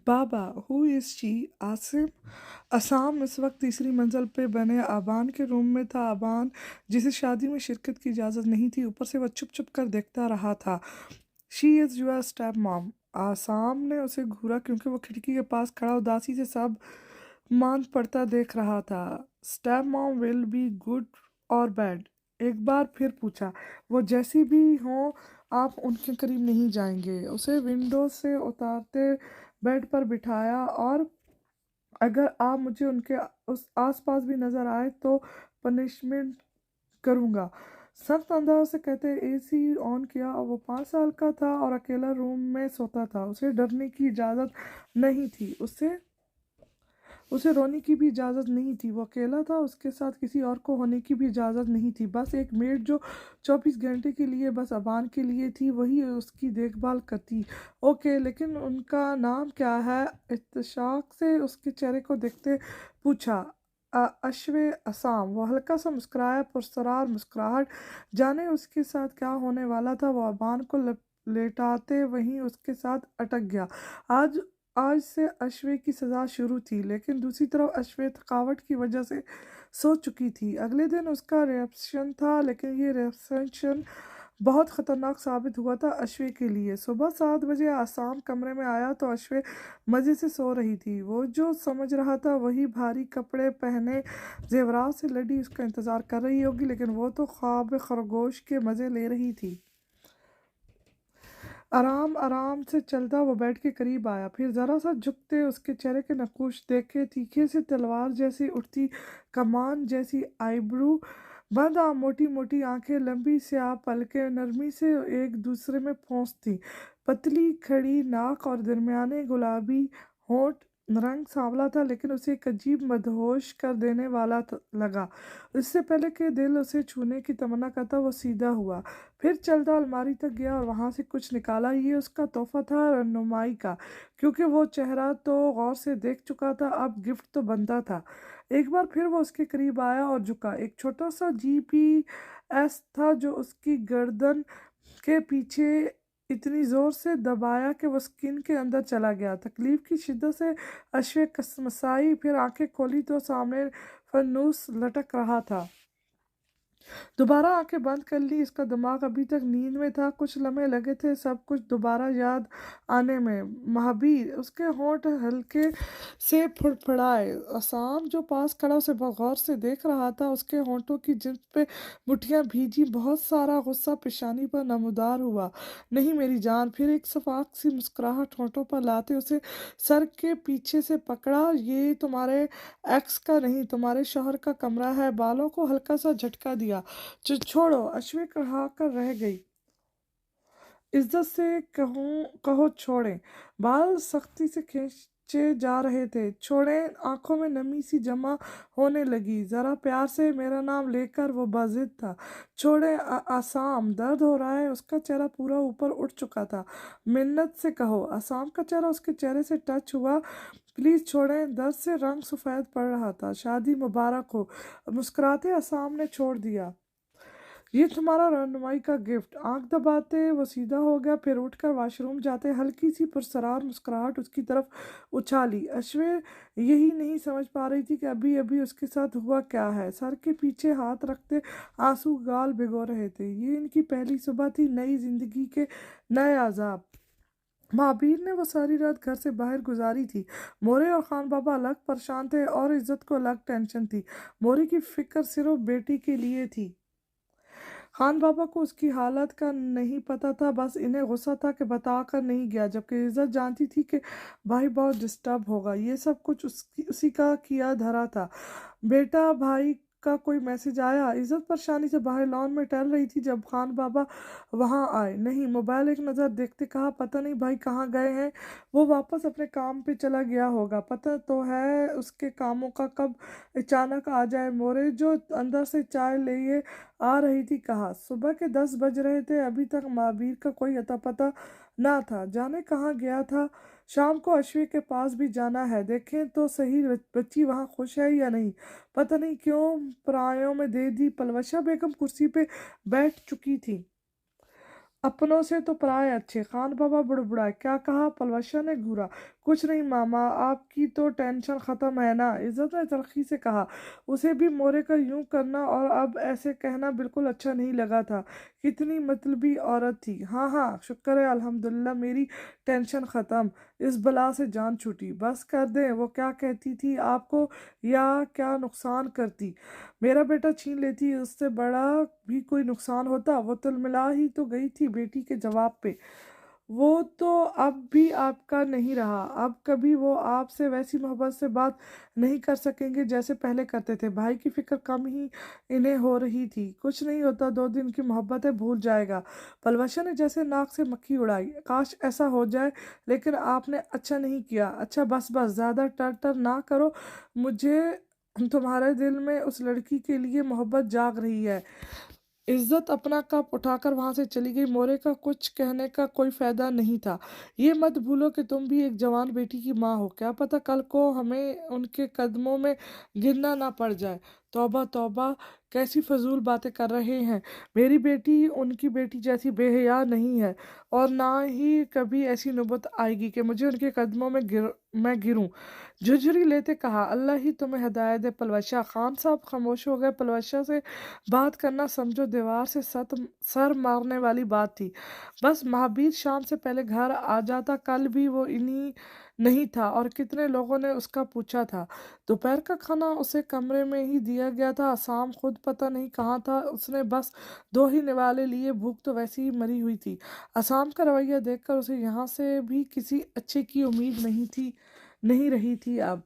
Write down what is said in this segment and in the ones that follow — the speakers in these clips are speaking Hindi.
Baba who is she? Asim. Assam इस वक्त तीसरी मंजिल पे बने आबान के रूम में था। आबान, जिसे शादी में शिरकत की इजाज़त नहीं थी, ऊपर से वह चुप चुप कर देखता रहा था। She is your step mom. Assam ने उसे घूरा क्योंकि वो खिड़की के पास खड़ा उदासी से सब मान पड़ता देख रहा था। Step mom will be good और बैड? एक बार फिर पूछा। वो जैसी भी हो, आप उनके करीब नहीं जाएंगे। उसे विंडो से उतारते बेड पर बिठाया। और अगर आप मुझे उनके उस आसपास भी नजर आए तो पनिशमेंट करूंगा। सख्त अंदाज से कहते एसी ऑन किया। और वो 5 साल का था और अकेला रूम में सोता था। उसे डरने की इजाज़त नहीं थी। उसे रोने की भी इजाज़त नहीं थी। वो अकेला था, उसके साथ किसी और को होने की भी इजाज़त नहीं थी। बस एक मेड जो 24 घंटे के लिए बस अबान के लिए थी, वही उसकी देखभाल करती। ओके, लेकिन उनका नाम क्या है? इत्तेफाक से उसके चेहरे को देखते पूछा। अश्वे असाम। वो हल्का सा मुस्कुराया, पुरस्कार मुस्कुराहट। जाने उसके साथ क्या होने वाला था। वो अबान को लेटाते वहीं उसके साथ अटक गया। आज आज से अश्वे की सज़ा शुरू थी, लेकिन दूसरी तरफ अश्वे थकावट की वजह से सो चुकी थी। अगले दिन उसका रिसेप्शन था, लेकिन ये रिसेप्शन बहुत ख़तरनाक साबित हुआ था अश्वे के लिए। सुबह 7 बजे आसाम कमरे में आया तो अश्वे मज़े से सो रही थी। वो जो समझ रहा था वही भारी कपड़े पहने, जेवरात से लड़ी उसका इंतज़ार कर रही होगी, लेकिन वो तो ख्वाब खरगोश के मज़े ले रही थी। आराम आराम से चलता वो बेड के करीब आया, फिर जरा सा झुकते उसके चेहरे के नक्कुश देखे। तीखे से तलवार जैसी उठती कमान जैसी आईब्रू, बंद मोटी मोटी आंखें, लंबी स्याह पलकें नरमी से एक दूसरे में फंसती, पतली खड़ी नाक और दरमियाने गुलाबी होंठ। रंग सांवला था, लेकिन उसे एक अजीब मदहोश कर देने वाला लगा। इससे पहले कि दिल उसे छूने की तमन्ना करता, वो सीधा हुआ, फिर चलता अलमारी तक गया और वहां से कुछ निकाला। ये उसका तोहफा था रन्नुमाई का, क्योंकि वो चेहरा तो गौर से देख चुका था, अब गिफ्ट तो बनता था। एक बार फिर वो उसके करीब आया और झुका। एक छोटा सा जीपीएस था जो उसकी गर्दन के पीछे इतनी जोर से दबाया कि वो स्किन के अंदर चला गया। तकलीफ की शिद्दत से अश्वे कसमसाई, फिर आंखें खोली तो सामने फनूस लटक रहा था। दोबारा आंखें बंद कर ली। इसका दिमाग अभी तक नींद में था। कुछ लम्हे लगे थे सब कुछ दोबारा याद आने में। महाबीर। उसके होंठ हल्के से फड़फड़ाए। असाम जो पास खड़ा उसे गौर से देख रहा था। उसके होंठों की जिब पे मुठ्ठियां भीजी, बहुत सारा गुस्सा पेशानी पर नमूदार हुआ। नहीं मेरी जान। फिर एक सफाक सी मुस्कुराहट होंठों पर लाते उसे सर के पीछे से पकड़ा। ये तुम्हारे एक्स का नहीं, तुम्हारे शौहर का कमरा है। बालों को हल्का सा झटका दिया। छोड़ो। अश्वे कहा कर रह गई। इज्जत से कहूँ कहो छोड़ें। बाल सख्ती से खींचे जा रहे थे। छोड़ें। आंखों में नमी सी जमा होने लगी। जरा प्यार से मेरा नाम लेकर। वो बाजिद था। छोड़ें। आसाम। दर्द हो रहा है। उसका चेहरा पूरा ऊपर उठ चुका था। मिन्नत से कहो। आसाम का चेहरा उसके चेहरे से टच हुआ। प्लीज छोड़ें। दर्द से रंग सफेद पड़ रहा था। शादी मुबारक हो। मुस्कुराते आसाम ने छोड़ दिया। ये तुम्हारा रहनुमाई का गिफ्ट। आंख दबाते वो सीधा हो गया, फिर उठकर वॉशरूम जाते हल्की सी पुरसरार मुस्कुराहट उसकी तरफ उछाली। अश्वे यही नहीं समझ पा रही थी कि अभी अभी उसके साथ हुआ क्या है। सर के पीछे हाथ रखते आंसू गाल भिगो रहे थे। ये इनकी पहली सुबह थी, नई जिंदगी के नए आजाब। महाबीर ने वो सारी रात घर से बाहर गुजारी थी। मोरे और खान बाबा अलग परेशान थे और इज्जत को अलग टेंशन थी। मोरे की फिक्र सिर्फ बेटी के लिए थी। खान बाबा को उसकी हालत का नहीं पता था, बस इन्हें गुस्सा था कि बता कर नहीं गया, जबकि इज्जत जानती थी कि भाई बहुत डिस्टर्ब होगा। ये सब कुछ उसी का किया धरा था। बेटा भाई का कोई मैसेज आया? इज्जत परेशानी से बाहर लॉन में टहल रही थी जब खान बाबा वहां आए। नहीं। मोबाइल एक नज़र देखते कहा, पता नहीं भाई कहाँ गए हैं। वो वापस अपने काम पे चला गया होगा। पता तो है उसके कामों का, कब अचानक आ जाए। मोरे जो अंदर से चाय लिए आ रही थी कहा। सुबह के 10 बज रहे थे, अभी तक महावीर का कोई अता पता ना था। जाने कहाँ गया था। शाम को अश्वी के पास भी जाना है, देखें तो सही बच्ची वहाँ खुश है या नहीं। पता नहीं क्यों परायों में दे दी। पलवशा बेगम कुर्सी पे बैठ चुकी थी। अपनों से तो पराए अच्छे। खान बाबा बुड़बुड़ाए, क्या कहा? पलवशा ने घूरा। कुछ नहीं मामा, आपकी तो टेंशन ख़त्म है ना? इज़्ज़त ने तल्खी से कहा। उसे भी मोरे का यूं करना और अब ऐसे कहना बिल्कुल अच्छा नहीं लगा था। कितनी मतलबी औरत थी। हाँ हाँ, शुक्र है अल्हम्दुलिल्लाह मेरी टेंशन ख़त्म, इस बला से जान छूटी। बस कर दें, वो क्या कहती थी आपको, या क्या नुकसान करती? मेरा बेटा छीन लेती, उससे बड़ा भी कोई नुकसान होता? वो तिलमिला ही तो गई थी बेटी के जवाब पे। वो तो अब भी आपका नहीं रहा। अब कभी वो आपसे वैसी मोहब्बत से बात नहीं कर सकेंगे जैसे पहले करते थे। भाई की फिक्र कम ही इन्हें हो रही थी। कुछ नहीं होता, 2 दिन की मोहब्बत है, भूल जाएगा। पलवशा ने जैसे नाक से मक्खी उड़ाई। काश ऐसा हो जाए, लेकिन आपने अच्छा नहीं किया। अच्छा बस बस, ज़्यादा टर टर ना करो। मुझे तुम्हारे दिल में उस लड़की के लिए मोहब्बत जाग रही है। इज्जत अपना कप उठाकर वहां से चली गई। मोरे का कुछ कहने का कोई फायदा नहीं था। ये मत भूलो कि तुम भी एक जवान बेटी की माँ हो। क्या पता कल को हमें उनके कदमों में गिरना ना पड़ जाए। तौबा तौबा, कैसी फजूल बातें कर रहे हैं। मेरी बेटी उनकी बेटी जैसी बेहया नहीं है, और ना ही कभी ऐसी नौबत आएगी कि मुझे उनके कदमों में मैं गिरूं। झुरझुरी लेते कहा, अल्लाह ही तुम्हें हिदायत दे पलवशा। खान साहब खामोश हो गए। पलवशा से बात करना समझो दीवार से सर मारने वाली बात थी। बस महावीर शाम से पहले घर आ जाता। कल भी वो इन्हीं नहीं था, और कितने लोगों ने उसका पूछा था। दोपहर का खाना उसे कमरे में ही दिया गया था। शाम खुद पता नहीं कहाँ था। उसने बस 2 ही निवाले लिए। भूख तो वैसे ही मरी हुई थी। असम का रवैया देखकर उसे यहाँ से भी किसी अच्छे की उम्मीद नहीं रही थी अब।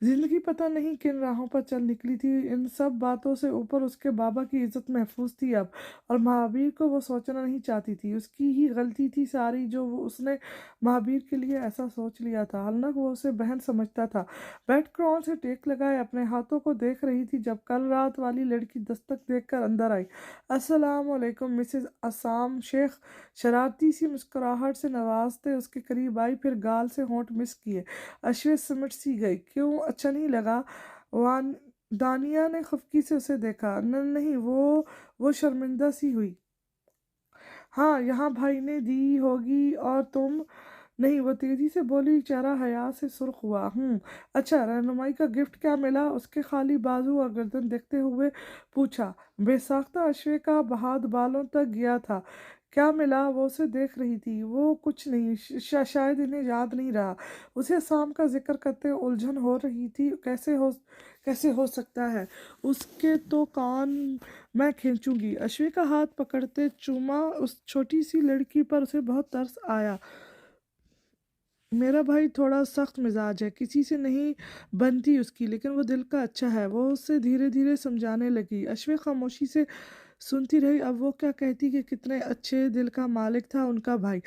जिंदगी पता नहीं किन राहों पर चल निकली थी। इन सब बातों से ऊपर उसके बाबा की इज्जत महफूज थी अब, और महावीर को वो सोचना नहीं चाहती थी। उसकी ही गलती थी सारी, जो उसने महावीर के लिए ऐसा सोच लिया था। हालांकि वो उसे बहन समझता था। बैठ क्रॉन से टेक लगाए अपने हाथों को देख रही थी, जब कल रात वाली लड़की दस्तक देकर अंदर आई। अस्सलाम वालेकुम मिसेस असाम शेख। शरारती सी मुस्कुराहट से नवाजते उसके करीब आई, फिर गाल से होंठ मिस किए। अश्वे सिमट सी गई। क्यों, अच्छा नहीं लगा? वान दानिया ने खफकी से उसे देखा। नहीं, वो शर्मिंदा सी हुई। हाँ, यहाँ भाई ने दी होगी, और तुम? नहीं, वो तेजी से बोली, चेहरा हया से सुर्ख हुआ। अच्छा, रहनुमाई का गिफ्ट क्या मिला? उसके खाली बाजू और गर्दन देखते हुए पूछा। बेसाख्ता अश्वे का हाथ बालों तक गया था। क्या मिला? वो उसे देख रही थी। वो कुछ नहीं, शायद इन्हें याद नहीं रहा। उसे शाम का जिक्र करते उलझन हो रही थी। कैसे हो सकता है? उसके तो कान मैं खींचूंगी। अश्वे का हाथ पकड़ते चूमा। उस छोटी सी लड़की पर उसे बहुत तरस आया। मेरा भाई थोड़ा सख्त मिजाज है, किसी से नहीं बनती उसकी, लेकिन वो दिल का अच्छा है। वो उससे धीरे धीरे समझाने लगी। अश्वे खामोशी से सुनती रही। अब वो क्या कहती कि कितने अच्छे दिल का मालिक था उनका भाई।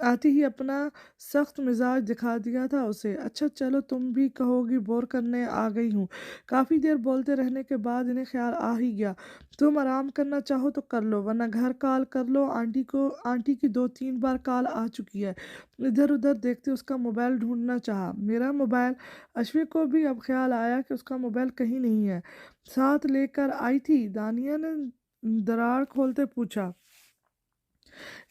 आती ही अपना सख्त मिजाज दिखा दिया था उसे। अच्छा चलो, तुम भी कहोगी बोर करने आ गई हूँ। काफ़ी देर बोलते रहने के बाद इन्हें ख्याल आ ही गया। तुम आराम करना चाहो तो कर लो, वरना घर कॉल कर लो। आंटी की 2-3 बार कॉल आ चुकी है। इधर उधर देखते उसका मोबाइल ढूंढना चाहा। मेरा मोबाइल? अश्विक को भी अब ख्याल आया कि उसका मोबाइल कहीं नहीं है। साथ लेकर आई थी? दानिया ने दरार खोलते पूछा।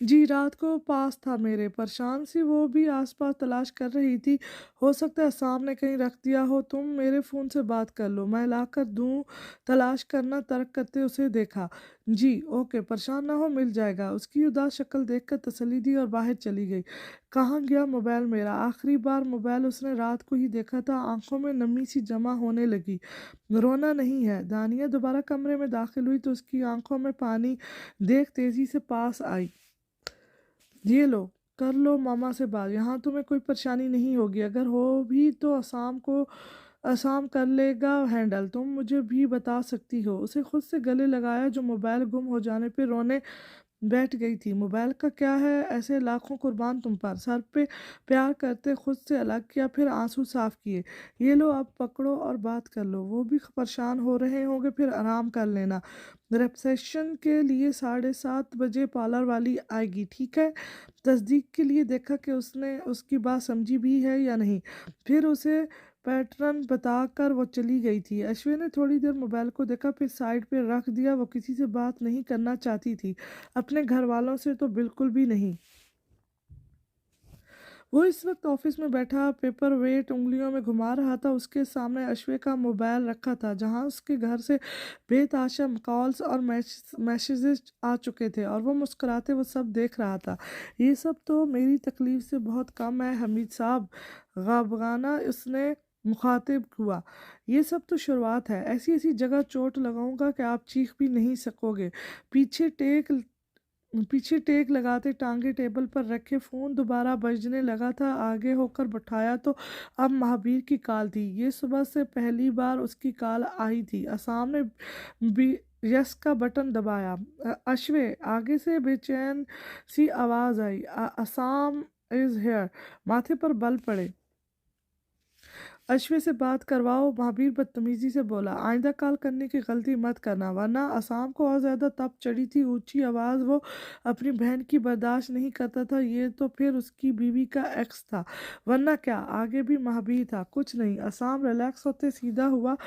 जी, रात को पास था मेरे। परेशान सी वो भी आसपास तलाश कर रही थी। हो सकता है सामने कहीं रख दिया हो। तुम मेरे फ़ोन से बात कर लो, मैं ला कर दूँ। तलाश करना तर्क करते उसे देखा। जी ओके, परेशान ना हो, मिल जाएगा। उसकी उदास शक्ल देखकर तसल्ली दी और बाहर चली गई। कहाँ गया मोबाइल मेरा? आखिरी बार मोबाइल उसने रात को ही देखा था। आंखों में नमी सी जमा होने लगी। रोना नहीं है। दानिया दोबारा कमरे में दाखिल हुई तो उसकी आंखों में पानी देख तेजी से पास आई। ये लो, कर लो मामा से बात। यहाँ तुम्हें कोई परेशानी नहीं होगी। अगर हो भी तो आसाम कर लेगा हैंडल। तुम मुझे भी बता सकती हो। उसे खुद से गले लगाया जो मोबाइल गुम हो जाने पे रोने बैठ गई थी। मोबाइल का क्या है, ऐसे लाखों कुर्बान तुम पर। सर पे प्यार करते खुद से अलग किया, फिर आंसू साफ किए। ये लो, अब पकड़ो और बात कर लो। वो भी परेशान हो रहे होंगे, फिर आराम कर लेना। रिसेप्शन के लिए 7:30 बजे पार्लर वाली आएगी, ठीक है? तस्दीक के लिए देखा कि उसने उसकी बात समझी भी है या नहीं। फिर उसे पैटर्न बताकर वो चली गई थी। अश्विन ने थोड़ी देर मोबाइल को देखा, फिर साइड पे रख दिया। वो किसी से बात नहीं करना चाहती थी, अपने घर वालों से तो बिल्कुल भी नहीं। वो इस वक्त ऑफिस में बैठा पेपर वेट उंगलियों में घुमा रहा था। उसके सामने अश्वे का मोबाइल रखा था, जहां उसके घर से बेतहाशा कॉल्स और मैसेजेस आ चुके थे, और वो मुस्कुराते वो सब देख रहा था। ये सब तो मेरी तकलीफ से बहुत कम है हमीद साहब, गाबगाना उसने मुखातिब हुआ। ये सब तो शुरुआत है, ऐसी ऐसी जगह चोट लगाऊंगा कि आप चीख भी नहीं सकोगे। पीछे टेक पीछे टेक लगाते टांगे टेबल पर रखे, फोन दोबारा बजने लगा था। आगे होकर बैठाया तो अब महावीर की कॉल थी। ये सुबह से पहली बार उसकी कॉल आई थी। असाम ने भी यस का बटन दबाया। अश्वे, आगे से बेचैन सी आवाज आई, असाम इज हेयर। माथे पर बल पड़े। अश्वे से बात करवाओ, महावीर बदतमीजी से बोला। आइंदा कॉल करने की गलती मत करना, वरना। असाम को और ज्यादा तप चढ़ी थी। ऊंची आवाज वो अपनी बहन की बर्दाश्त नहीं करता था। ये तो फिर उसकी बीवी का एक्स था, वरना क्या। आगे भी महावीर था। कुछ नहीं। असाम रिलैक्स होते सीधा हुआ।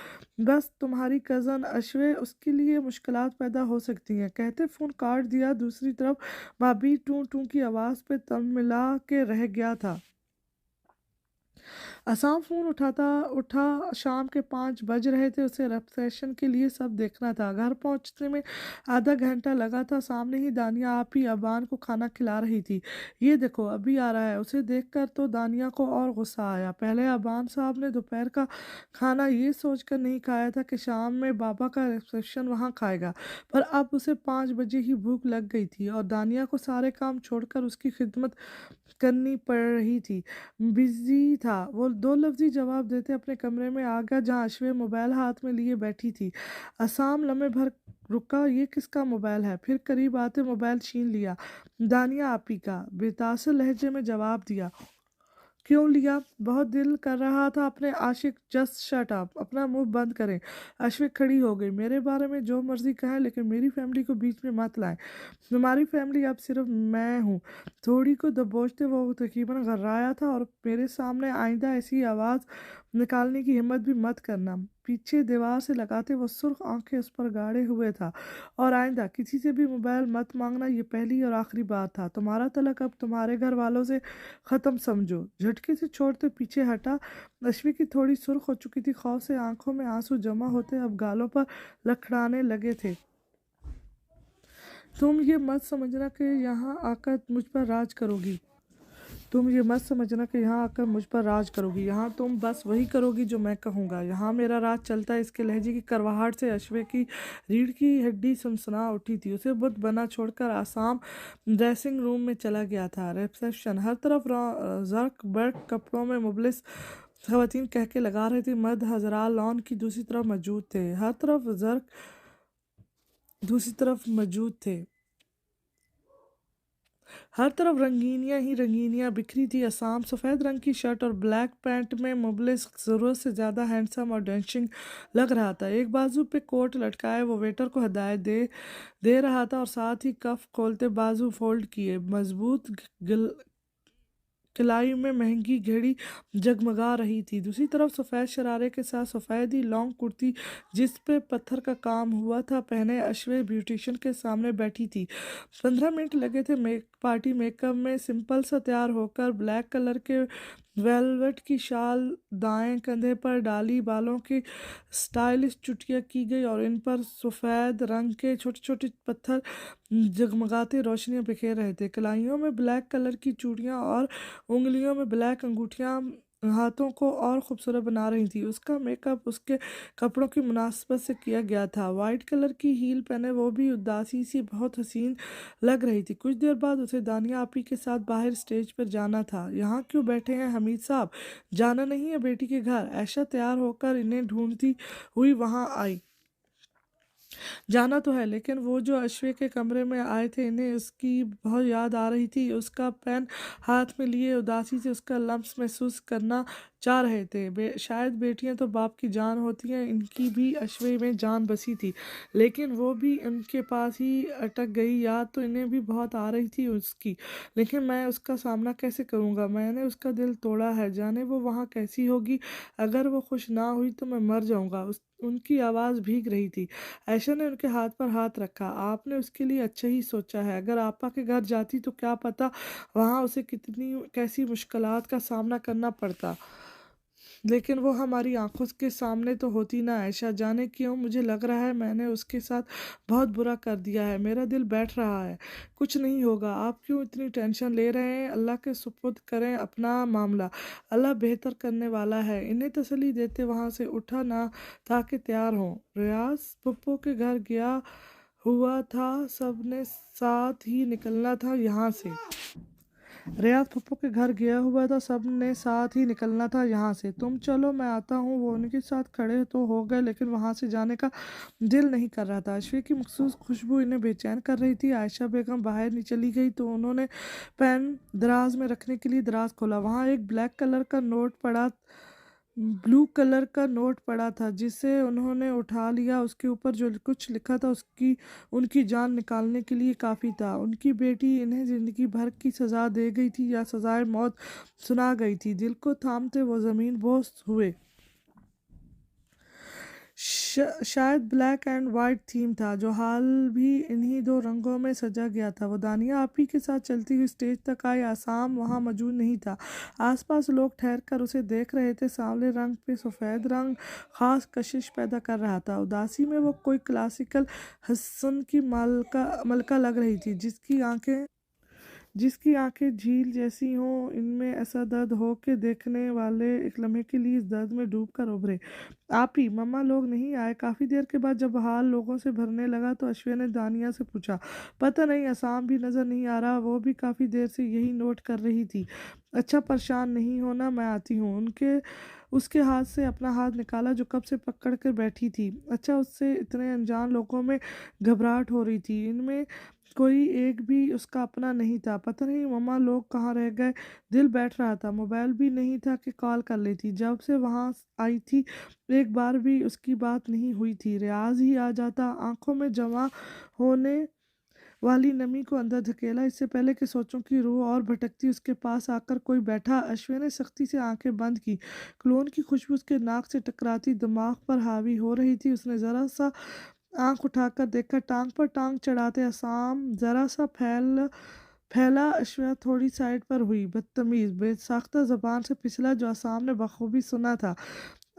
बस तुम्हारी कजन अश्वे, उसके लिए मुश्किलात पैदा हो सकती हैं, कहते फोन काट दिया। दूसरी तरफ महावीर टू टू की आवाज पे तन मिला के रह गया था। असाम फोन उठा। शाम के 5 बज रहे थे। उसे रिसेप्शन के लिए सब देखना था। घर पहुंचने में आधा घंटा लगा था। सामने ही दानिया आप ही अबान को खाना खिला रही थी। ये देखो अभी आ रहा है। उसे देखकर तो दानिया को और गुस्सा आया। पहले अबान साहब ने दोपहर का खाना ये सोचकर नहीं खाया था कि शाम में बाबा का रिसेप्शन वहाँ खाएगा, पर अब उसे 5 बजे ही भूख लग गई थी, और दानिया को सारे काम छोड़कर उसकी खिदमत करनी पड़ रही थी। बिजी था। वो दो लफ्जी जवाब देते अपने कमरे में आ गया, जहाँ अश्वे मोबाइल हाथ में लिए बैठी थी। असाम लम्हे भर रुका। ये किसका मोबाइल है? फिर करीब आते मोबाइल छीन लिया। दानिया आपी का, बेतासर लहजे में जवाब दिया। क्यों लिया? बहुत दिल कर रहा था अपने आशिक। जस्ट शट अप, अपना मुंह बंद करें। अश्विक खड़ी हो गई। मेरे बारे में जो मर्जी कहें, लेकिन मेरी फैमिली को बीच में मत लाएं। तुम्हारी फैमिली अब सिर्फ मैं हूँ। थोड़ी को दबोचते वो तकरीबन घर्राया था, और मेरे सामने आइंदा ऐसी आवाज़ निकालने की हिम्मत भी मत करना। पीछे दीवार से लगाते वो सुर्ख आंखें उस पर गाड़े हुए था। और आइंदा किसी से भी मोबाइल मत मांगना, ये पहली और आखिरी बात था। तुम्हारा तलक अब तुम्हारे घर वालों से ख़त्म समझो। झटके से छोड़ते पीछे हटा। अश्वी की थोड़ी सुर्ख हो चुकी थी। खौफ से आंखों में आंसू जमा होते अब गालों पर लखड़ाने लगे थे। तुम ये मत समझना कि यहाँ आकर मुझ पर राज करोगी। तुम ये मत समझना कि यहाँ आकर मुझ पर राज करोगी। यहाँ तुम बस वही करोगी जो मैं कहूँगा। यहाँ मेरा राज चलता है। इसके लहजे की करवाहट से अश्वे की रीढ़ की हड्डी सनसना उठी थी। उसे बुत बना छोड़कर आसाम ड्रेसिंग रूम में चला गया था। रिसेप्शन हर तरफ जर्क बर्क कपड़ों में मुबलिस खवातीन कह के लगा रहे थे। मर्द हजरा लॉन की दूसरी तरफ मौजूद थे। हर तरफ जर्क दूसरी तरफ मौजूद थे। हर तरफ रंगीनियां ही रंगीनियां बिखरी थी। असाम सफ़ेद रंग की शर्ट और ब्लैक पैंट में मुबलिस ज़रूरत से ज़्यादा हैंडसम और डैशिंग लग रहा था। एक बाजू पे कोट लटकाए वो वेटर को हदायत दे रहा था, और साथ ही कफ खोलते बाजू फोल्ड किए मजबूत कलाई में महंगी घड़ी जगमगा रही थी। दूसरी तरफ सफ़ेद शरारे के साथ सफ़ेद ही लॉन्ग कुर्ती जिस पे पत्थर का काम हुआ था पहने अश्वे ब्यूटिशियन के सामने बैठी थी। 15 मिनट लगे थे पार्टी मेकअप में सिंपल सा तैयार होकर। ब्लैक कलर के वेलवेट की शाल दाएं कंधे पर डाली, बालों की स्टाइलिश चुटिया की गई, और इन पर सफ़ेद रंग के छोटे छोटे पत्थर जगमगाते रोशनियां बिखेर रहे थे। कलाइयों में ब्लैक कलर की चूड़ियां और उंगलियों में ब्लैक अंगूठियां हाथों को और खूबसूरत बना रही थी। उसका मेकअप उसके कपड़ों की मुनासिबत से किया गया था। वाइट कलर की हील पहने वो भी उदासी सी बहुत हसीन लग रही थी। कुछ देर बाद उसे दानिया आपी के साथ बाहर स्टेज पर जाना था। यहाँ क्यों बैठे हैं हमीद साहब? जाना नहीं है बेटी के घर? ऐशा तैयार होकर इन्हें ढूंढती हुई वहां आई। जाना तो है, लेकिन वो जो अश्वे के कमरे में आए थे, इन्हें उसकी बहुत याद आ रही थी। उसका पेन हाथ में लिए उदासी से उसका लम्स महसूस करना चाह रहे थे। शायद बेटियां तो बाप की जान होती हैं, इनकी भी अश्वे में जान बसी थी, लेकिन वो भी उनके पास ही अटक गई। याद तो इन्हें भी बहुत आ रही थी उसकी, लेकिन मैं उसका सामना कैसे करूँगा? मैंने उसका दिल तोड़ा है, जाने वो वहाँ कैसी होगी। अगर वो खुश ना हुई तो मैं मर जाऊँगा। उनकी आवाज़ भीग रही थी। आयशा ने उनके हाथ पर हाथ रखा। आपने उसके लिए अच्छा ही सोचा है। अगर आपा के घर जाती तो क्या पता वहाँ उसे कितनी कैसी मुश्किलात का सामना करना पड़ता, लेकिन वो हमारी आंखों के सामने तो होती ना। आयशा, जाने क्यों मुझे लग रहा है मैंने उसके साथ बहुत बुरा कर दिया है। मेरा दिल बैठ रहा है। कुछ नहीं होगा, आप क्यों इतनी टेंशन ले रहे हैं? अल्लाह के सुपुर्द करें अपना मामला, अल्लाह बेहतर करने वाला है। इन्हें तसल्ली देते वहां से उठा ना ताकि तैयार हों। रियाज पप्पू के घर गया हुआ था, सबने साथ ही निकलना था यहाँ से। रियाज पप्पू के घर गया हुआ था, सब ने साथ ही निकलना था यहाँ से। तुम चलो मैं आता हूँ। वो उनके साथ खड़े तो हो गए, लेकिन वहाँ से जाने का दिल नहीं कर रहा था। अश्वी की मखसूस खुशबू इन्हें बेचैन कर रही थी। आयशा बेगम बाहर नहीं चली गई तो उन्होंने पेन दराज में रखने के लिए दराज खोला। वहाँ एक ब्लू कलर का नोट पड़ा था, जिसे उन्होंने उठा लिया। उसके ऊपर जो कुछ लिखा था उसकी उनकी जान निकालने के लिए काफ़ी था। उनकी बेटी इन्हें ज़िंदगी भर की सज़ा दे गई थी या सज़ाए मौत सुना गई थी। दिल को थामते वो ज़मीन बोस हुए। शायद ब्लैक एंड वाइट थीम था, जो हाल भी इन्हीं दो रंगों में सजा गया था। वो दानिया आपी के साथ चलती हुई स्टेज तक आई। आसाम वहाँ मौजूद नहीं था। आसपास लोग ठहर कर उसे देख रहे थे। सांवले रंग पे सफ़ेद रंग खास कशिश पैदा कर रहा था। उदासी में वो कोई क्लासिकल हसन की मलका मलका लग रही थी, जिसकी आंखें झील जैसी हों। इनमें ऐसा दर्द हो कि देखने वाले एक लम्हे के लिए इस दर्द में डूब कर उभरे। आप ही मम्मा लोग नहीं आए? काफ़ी देर के बाद जब हाल लोगों से भरने लगा तो अश्विन ने दानिया से पूछा। पता नहीं, असाम भी नज़र नहीं आ रहा। वो भी काफ़ी देर से यही नोट कर रही थी। अच्छा, परेशान नहीं होना, मैं आती हूँ। उसके हाथ से अपना हाथ निकाला जो कब से पकड़ कर बैठी थी। अच्छा, उससे इतने अनजान लोगों में घबराहट हो रही थी। इनमें कोई एक भी उसका अपना नहीं था। पता नहीं मम्मा लोग कहाँ रह गए। दिल बैठ रहा था। मोबाइल भी नहीं था कि कॉल कर लेती। जब से वहाँ आई थी एक बार भी उसकी बात नहीं हुई थी। रियाज ही आ जाता, आंखों में जमा होने वाली नमी को अंदर धकेला। इससे पहले कि सोचों की रूह और भटकती, उसके पास आकर कोई बैठा। अश्विन ने सख्ती से आंखें बंद की। क्लोन की खुशबू उसके नाक से टकराती दिमाग पर हावी हो रही थी। उसने जरा सा आंख उठाकर देखा। टांग पर टांग चढ़ाते असाम जरा सा फैला। अश्विन थोड़ी साइड पर हुई। बदतमीज, बेसाख्ता जबान से पिछला जो असाम ने बखूबी सुना था।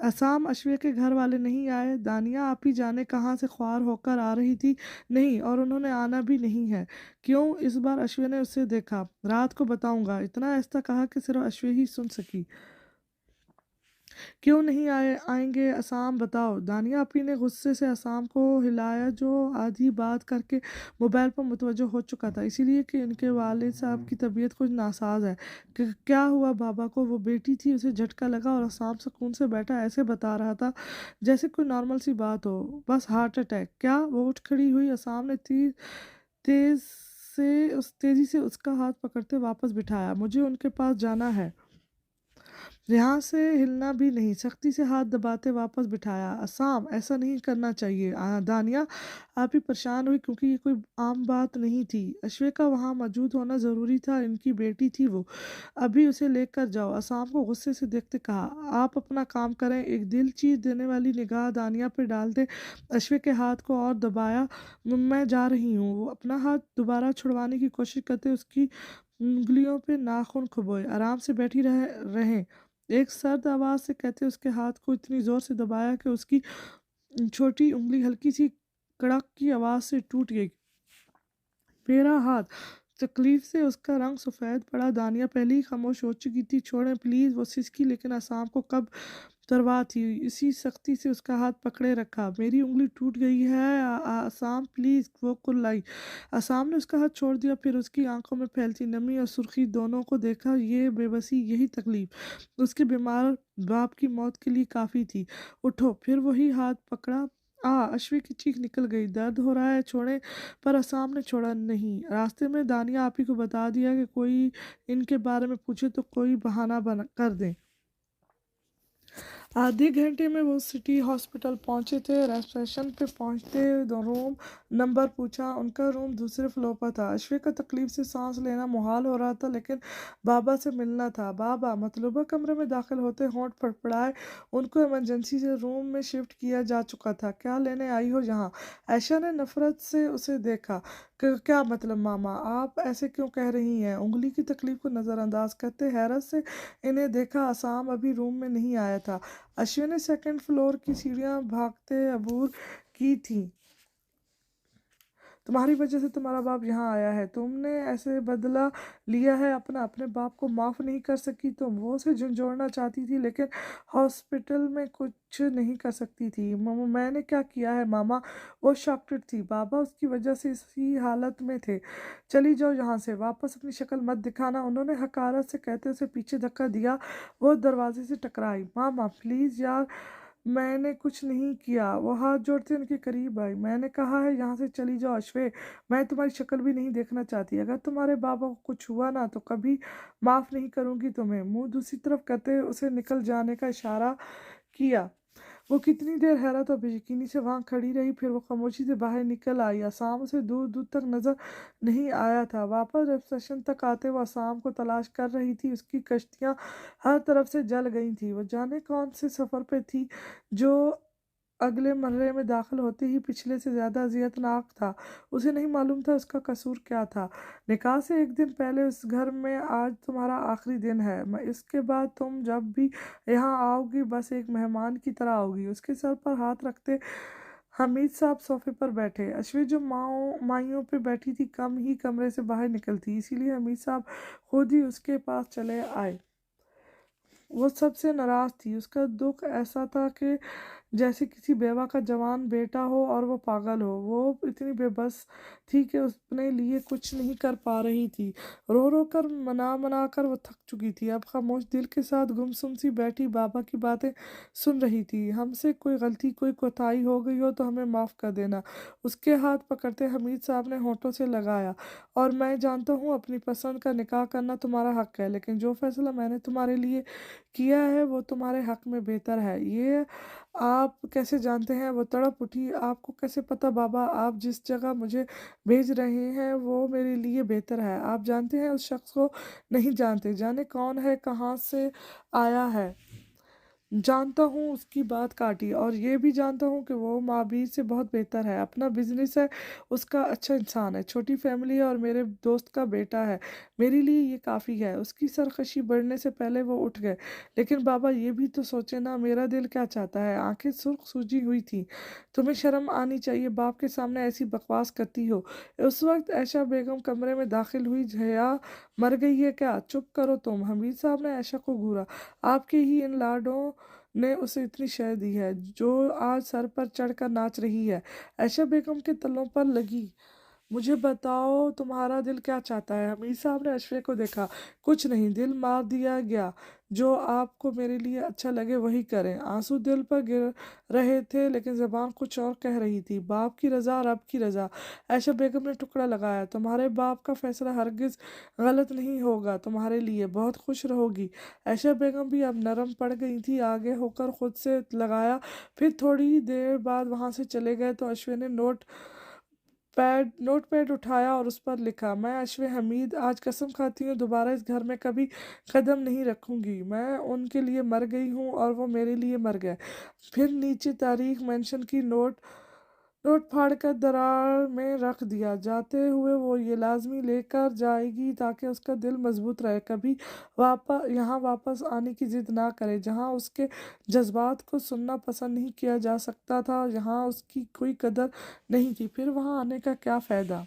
असाम, अश्विन के घर वाले नहीं आए? दानिया आप ही जाने कहाँ से ख्वार होकर आ रही थी। नहीं, और उन्होंने आना भी नहीं है। क्यों? इस बार अश्विन ने उसे देखा। रात को बताऊंगा, इतना ऐसा कहा कि सिर्फ अश्विन ही सुन सकी। क्यों नहीं आएंगे? असाम बताओ। दानिया अपी ने गुस्से से असाम को हिलाया, जो आधी बात करके मोबाइल पर मुतवज्जो हो चुका था, इसीलिए कि इनके वालिद साहब की तबीयत कुछ नासाज है। कि क्या हुआ बाबा को? वो बेटी थी, उसे झटका लगा और असाम सुकून से बैठा ऐसे बता रहा था जैसे कोई नॉर्मल सी बात हो। बस हार्ट अटैक। क्या? वो उठ खड़ी हुई। असाम ने तेज तेजी से उसका हाथ पकड़ते वापस बिठाया। मुझे उनके पास जाना है। यहाँ से हिलना भी नहीं। सख्ती से हाथ दबाते वापस बिठाया। असाम, ऐसा नहीं करना चाहिए। दानिया आप ही परेशान हुई क्योंकि ये कोई आम बात नहीं थी। अश्वे का वहाँ मौजूद होना ज़रूरी था। इनकी बेटी थी वो। अभी उसे लेकर जाओ। असाम को गुस्से से देखते कहा। आप अपना काम करें। एक दिल चीर देने वाली निगाह दानिया पर डालते अश्वे के हाथ को और दबाया। मैं जा रही हूँ। वो अपना हाथ दोबारा छुड़वाने की कोशिश करते उसकी उंगलियों पे नाखून खुबोए। आराम से बैठी रहें, एक सर्द आवाज से कहते उसके हाथ को इतनी जोर से दबाया कि उसकी छोटी उंगली हल्की सी कड़क की आवाज से टूट गई। मेरा हाथ। तकलीफ से उसका रंग सफ़ेद पड़ा। दानिया पहले ही खामोश हो चुकी थी। छोड़ें प्लीज़, वो सिसकी, लेकिन असाम को कब तरवा थी। इसी सख्ती से उसका हाथ पकड़े रखा। मेरी उंगली टूट गई है। असाम प्लीज़, वो कुल्लाई। असाम ने उसका हाथ छोड़ दिया। फिर उसकी आंखों में फैलती नमी और सुर्खी दोनों को देखा। ये बेबसी, यही तकलीफ उसके बीमार बाप की मौत के लिए काफ़ी थी। उठो। फिर वही हाथ पकड़ा। अश्वी की चीख निकल गई। दर्द हो रहा है, छोड़ें। पर असाम ने छोड़ा नहीं। रास्ते में दानिया आप ही को बता दिया कि कोई इनके बारे में पूछे तो कोई बहाना बना कर दें। आधे घंटे में वो सिटी हॉस्पिटल पहुंचे थे। रिसेप्शन पे पहुंचते दो रूम नंबर पूछा, उनका रूम दूसरे फ्लोर पर था। अश्विक का तकलीफ से सांस लेना मुहाल हो रहा था, लेकिन बाबा से मिलना था। बाबा मतलूबा कमरे में दाखिल होते होंठ फड़फड़ाए। उनको इमरजेंसी से रूम में शिफ्ट किया जा चुका था। क्या लेने आई हो यहाँ? ऐशा ने नफरत से उसे देखा। क्या मतलब मामा, आप ऐसे क्यों कह रही हैं? उंगली की तकलीफ को नजरअंदाज करते हैरत से इन्हें देखा। आसाम अभी रूम में नहीं आया था। अश्विन ने सेकंड फ्लोर की सीढ़ियां भागते अबूर की थी। तुम्हारी वजह से तुम्हारा बाप यहाँ आया है। तुमने ऐसे बदला लिया है अपना। अपने बाप को माफ नहीं कर सकी तुम। वो उसे झंझोड़ना चाहती थी, लेकिन हॉस्पिटल में कुछ नहीं कर सकती थी। मैंने क्या किया है मामा? वो शॉक्ड थी। बाबा उसकी वजह से इसी हालत में थे। चली जाओ यहाँ से, वापस अपनी शक्ल मत दिखाना। उन्होंने हकारत से कहते उसे पीछे धक्का दिया। वो दरवाजे से टकराई। मामा प्लीज यार, मैंने कुछ नहीं किया। वो हाथ जोड़ते उनके करीब आई। मैंने कहा है यहाँ से चली जाओ अश्वे। मैं तुम्हारी शक्ल भी नहीं देखना चाहती। अगर तुम्हारे बाबा को कुछ हुआ ना तो कभी माफ नहीं करूंगी तुम्हें। मुंह दूसरी तरफ करते उसे निकल जाने का इशारा किया। वो कितनी देर हैरत और बेयकीनी से वहां खड़ी रही, फिर वो खामोशी से बाहर निकल आई। आसाम उसे दूर दूर तक नजर नहीं आया था। वापस रिसेप्शन तक आते वो आसाम को तलाश कर रही थी। उसकी कश्तियां हर तरफ से जल गई थी। वो जाने कौन से सफर पे थी जो अगले मरहले में दाखिल होते ही पिछले से ज्यादा अजियतनाक था। उसे नहीं मालूम था उसका कसूर क्या था। निकाह से एक दिन पहले उस घर में आज तुम्हारा आखिरी दिन है। मैं इसके बाद तुम जब भी यहाँ आओगी बस एक मेहमान की तरह आओगी। उसके सर पर हाथ रखते हमीद साहब सोफे पर बैठे। अश्वी जो माइयों पे बैठी थी कम ही कमरे से बाहर निकलती, इसीलिए हमीद साहब खुद ही उसके पास चले आए। वो सबसे नाराज थी। उसका दुख ऐसा था कि जैसे किसी बेवा का जवान बेटा हो और वो पागल हो। वो इतनी बेबस थी कि अपने लिए कुछ नहीं कर पा रही थी। रो रो कर मना मना कर वो थक चुकी थी। अब खामोश दिल के साथ गुमसुम सी बैठी बाबा की बातें सुन रही थी। हमसे कोई गलती कोई कोताही हो गई हो तो हमें माफ़ कर देना। उसके हाथ पकड़ते हमीद साहब ने होठों से लगाया। और मैं जानता हूँ अपनी पसंद का निकाह करना तुम्हारा हक है, लेकिन जो फैसला मैंने तुम्हारे लिए किया है वो तुम्हारे हक में बेहतर है। ये आप कैसे जानते हैं? वो तड़प उठी। आपको कैसे पता बाबा? आप जिस जगह मुझे भेज रहे हैं वो मेरे लिए बेहतर है। आप जानते हैं उस शख्स को? नहीं जानते। जाने कौन है, कहाँ से आया है? जानता हूँ। उसकी बात काटी। और ये भी जानता हूँ कि वो महावीर से बहुत बेहतर है। अपना बिजनेस है, उसका अच्छा इंसान है, छोटी फैमिली है और मेरे दोस्त का बेटा है। मेरे लिए ये काफ़ी है। उसकी सरकशी बढ़ने से पहले वो उठ गए। लेकिन बाबा ये भी तो सोचे ना, मेरा दिल क्या चाहता है। आंखें सुर्ख सूजी हुई थी। तुम्हें शर्म आनी चाहिए, बाप के सामने ऐसी बकवास करती हो। उस वक्त ऐशा बेगम कमरे में दाखिल हुई। जया मर गई है क्या? चुप करो तुम। हमीद साहब ने ऐशा को घूरा। आपके ही इन लाडों ने उसे इतनी शय दी है जो आज सर पर चढ़कर नाच रही है। ऐशा बेगम के तलों पर लगी। मुझे बताओ तुम्हारा दिल क्या चाहता है? हमीद साहब ने अशफे को देखा। कुछ नहीं, दिल मार दिया गया। जो आपको मेरे लिए अच्छा लगे वही करें। आंसू दिल पर गिर रहे थे, लेकिन जबान कुछ और कह रही थी। बाप की रजा, रब की रजा। ऐशा बेगम ने टुकड़ा लगाया। तुम्हारे बाप का फैसला हरगिज गलत नहीं होगा। तुम्हारे लिए बहुत खुश रहोगी। ऐशा बेगम भी अब नरम पड़ गई थी। आगे होकर खुद से लगाया। फिर थोड़ी देर बाद वहां से चले गए तो अश्विन ने नोटपैड उठाया और उस पर लिखा, मैं अश्वे हमीद आज कसम खाती हूँ दोबारा इस घर में कभी कदम नहीं रखूंगी। मैं उनके लिए मर गई हूँ और वो मेरे लिए मर गए। फिर नीचे तारीख मेंशन की। नोट नोट फाड़कर दरार में रख दिया। जाते हुए वो ये लाजमी लेकर जाएगी ताकि उसका दिल मजबूत रहे, कभी यहाँ वापस आने की जिद ना करे। जहाँ उसके जज्बात को सुनना पसंद नहीं किया जा सकता था, जहाँ उसकी कोई कदर नहीं थी, फिर वहाँ आने का क्या फ़ायदा?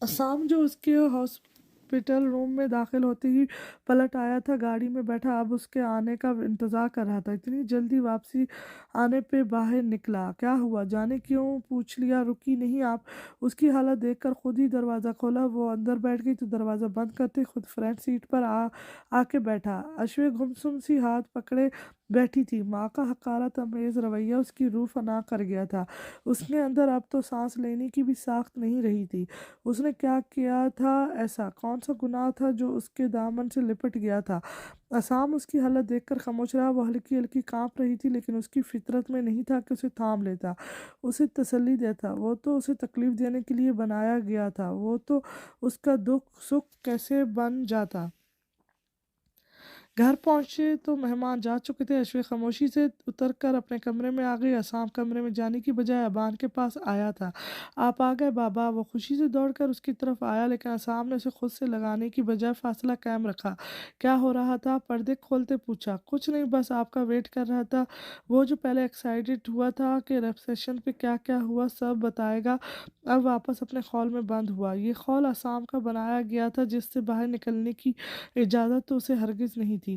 असाम जो उसके हॉस्पिटल रूम में दाखिल होते ही पलट आया था। गाड़ी में बैठा अब उसके आने का इंतजार कर रहा था। इतनी जल्दी वापसी आने पे बाहर निकला। क्या हुआ? जाने क्यों पूछ लिया। रुकी नहीं आप? उसकी हालत देखकर खुद ही दरवाज़ा खोला। वो अंदर बैठ गई तो दरवाज़ा बंद करते खुद फ्रंट सीट पर आके बैठा। अश्वे गुमसुम सी हाथ पकड़े बैठी थी। माँ का हकारत अमेज रवैया उसकी रूह फना कर गया था। उसके अंदर अब तो सांस लेने की भी साख्त नहीं रही थी। उसने क्या किया था ऐसा? कौन कौन सा गुनाह था जो उसके दामन से लिपट गया था। असाम उसकी हालत देखकर खामोश रहा। वो हल्की हल्की कांप रही थी, लेकिन उसकी फितरत में नहीं था कि उसे थाम लेता, उसे तसल्ली देता। वो तो उसे तकलीफ देने के लिए बनाया गया था। वो तो उसका दुख सुख कैसे बन जाता। घर पहुंचे तो मेहमान जा चुके थे। अश्वे खामोशी से उतरकर अपने कमरे में आ गई। असाम कमरे में जाने की बजाय अबान के पास आया था। आप आ गए बाबा। वो खुशी से दौड़कर उसकी तरफ आया, लेकिन असाम ने उसे खुद से लगाने की बजाय फासला कायम रखा। क्या हो रहा था? पर्दे खोलते पूछा। कुछ नहीं, बस आपका वेट कर रहा था। वो जो पहले एक्साइटेड हुआ था कि रिसेप्शन पे क्या क्या हुआ सब बताएगा, अब वापस अपने खौल में बंद हुआ। ये खौल असाम का बनाया गया था, जिससे बाहर निकलने की इजाज़त तो उसे हरगिज़ नहीं थी।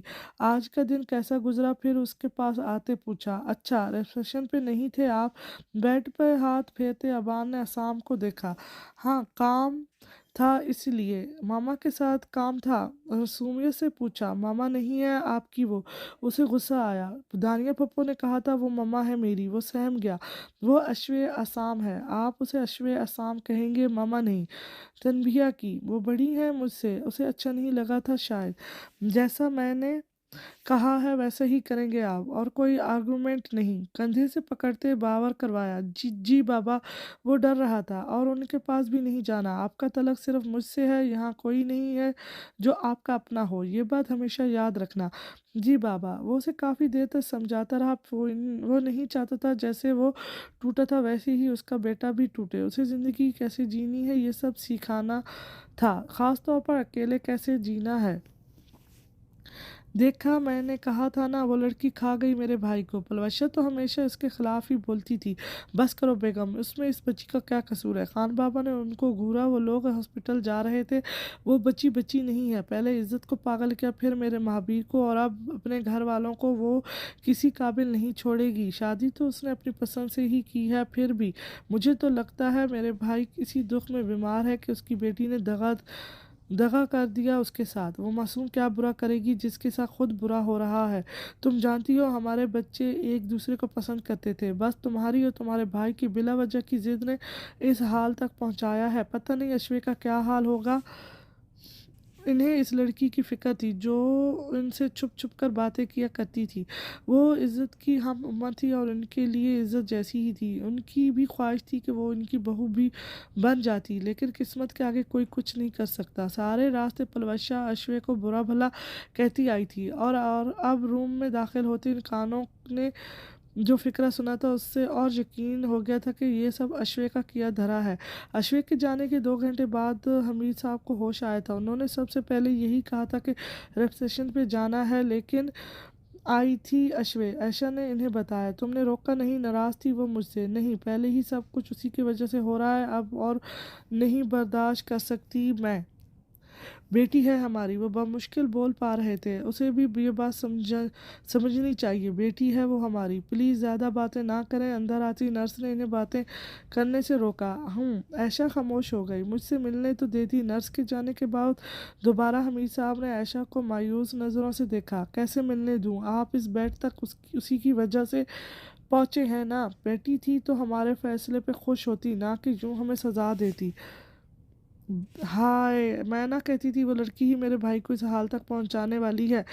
आज का दिन कैसा गुजरा? फिर उसके पास आते पूछा। अच्छा, रिसेप्शन पे नहीं थे आप? बेड पे हाथ फेरते अबान ने असाम को देखा। हाँ, काम था इसलिए। मामा के साथ काम था? रसूमियत से पूछा। मामा नहीं है आपकी वो? उसे गुस्सा आया। दानिया पप्पू ने कहा था वो मामा है मेरी। वो सहम गया। वो अश्वे असाम है। आप उसे अश्वे असाम कहेंगे, मामा नहीं। तनबिया की। वो बड़ी है मुझसे। उसे अच्छा नहीं लगा था शायद। जैसा मैंने कहा है वैसे ही करेंगे आप, और कोई आर्गुमेंट नहीं। कंधे से पकड़ते बावर करवाया। जी जी बाबा। वो डर रहा था। और उनके पास भी नहीं जाना। आपका तलक सिर्फ मुझसे है, यहाँ कोई नहीं है जो आपका अपना हो। ये बात हमेशा याद रखना। जी बाबा। वो उसे काफ़ी देर तक समझाता रहा। वो नहीं चाहता था जैसे वो टूटा था वैसे ही उसका बेटा भी टूटे। उसे ज़िंदगी कैसे जीनी है ये सब सिखाना था, ख़ास तौर पर अकेले कैसे जीना है। देखा, मैंने कहा था ना, वो लड़की खा गई मेरे भाई को। पलवशा तो हमेशा इसके खिलाफ ही बोलती थी। बस करो बेगम, उसमें इस बच्ची का क्या कसूर है? खान बाबा ने उनको घूरा। वो लोग हॉस्पिटल जा रहे थे। वो बच्ची बच्ची नहीं है। पहले इज्जत को पागल किया, फिर मेरे महावीर को, और अब अपने घर वालों को वो किसी काबिल नहीं छोड़ेगी। शादी तो उसने अपनी पसंद से ही की है। फिर भी मुझे तो लगता है मेरे भाई किसी दुख में बीमार है कि उसकी बेटी ने दगा कर दिया उसके साथ। वो मासूम क्या बुरा करेगी जिसके साथ खुद बुरा हो रहा है? तुम जानती हो हमारे बच्चे एक दूसरे को पसंद करते थे। बस तुम्हारी और तुम्हारे भाई की बिला वजह की जिद ने इस हाल तक पहुंचाया है। पता नहीं अश्वे का क्या हाल होगा। इन्हें इस लड़की की फिक्र थी जो इनसे छुप छुप कर बातें किया करती थी। वो इज्जत की हम उम्र थी और उनके लिए इज्जत जैसी ही थी। उनकी भी ख्वाहिश थी कि वो इनकी बहू भी बन जाती, लेकिन किस्मत के आगे कोई कुछ नहीं कर सकता। सारे रास्ते पलवशा अश्वे को बुरा भला कहती आई थी, और अब रूम में दाखिल होते इन कानों ने जो फिक्रा सुना था उससे और यकीन हो गया था कि ये सब अश्वे का किया धरा है। अश्वे के जाने के 2 घंटे बाद हमीद साहब को होश आया था। उन्होंने सबसे पहले यही कहा था कि रिसेप्शन पे जाना है, लेकिन आई थी अश्वे। ऐशा ने इन्हें बताया। तुमने रोका नहीं? नाराज थी वो मुझसे? नहीं, पहले ही सब कुछ उसी की वजह से हो रहा है, अब और नहीं बर्दाश्त कर सकती मैं। बेटी है हमारी। वो बमुश्किल बोल पा रहे थे। उसे भी ये बात समझनी चाहिए। बेटी है वो हमारी। प्लीज़ ज़्यादा बातें ना करें। अंदर आती नर्स ने इन्हें बातें करने से रोका। ऐशा खामोश हो गई। मुझसे मिलने तो देती। नर्स के जाने के बाद दोबारा हमीद साहब ने ऐशा को मायूस नज़रों से देखा। कैसे मिलने दूँ? आप इस बेड तक उसी की वजह से पहुँचे हैं ना? बेटी थी तो हमारे फैसले पे खुश होती, ना कि यूँ हमें सजा देती। हाय, मैं ना कहती थी वो लड़की ही मेरे भाई को इस हाल तक पहुंचाने वाली है।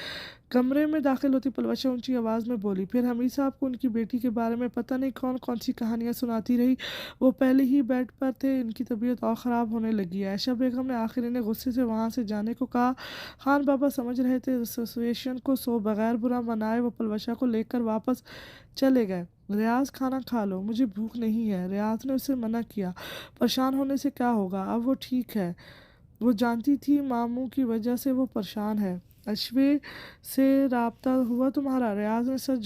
कमरे में दाखिल होती पलवशा ऊंची आवाज़ में बोली। फिर हमीद साहब को उनकी बेटी के बारे में पता नहीं कौन कौन सी कहानियां सुनाती रही। वो पहले ही बेड पर थे। इनकी तबीयत और ख़राब होने लगी है। आयशा बेगम ने आखिर इन्हें गुस्से से वहाँ से जाने को कहा। खान बाबा समझ रहे थे सिचुएशन को, सो बगैर बुरा मनाए वो पलवशा को लेकर वापस चले गए। रियाज, खाना खा लो, मुझे भूख नहीं है। रियाज ने उसे मना किया। परेशान होने से क्या होगा? अब वो ठीक है। वो जानती थी मामू की वजह से वो परेशान है। अश्वे से राब्ता हुआ तुम्हारा? रियाज ने सर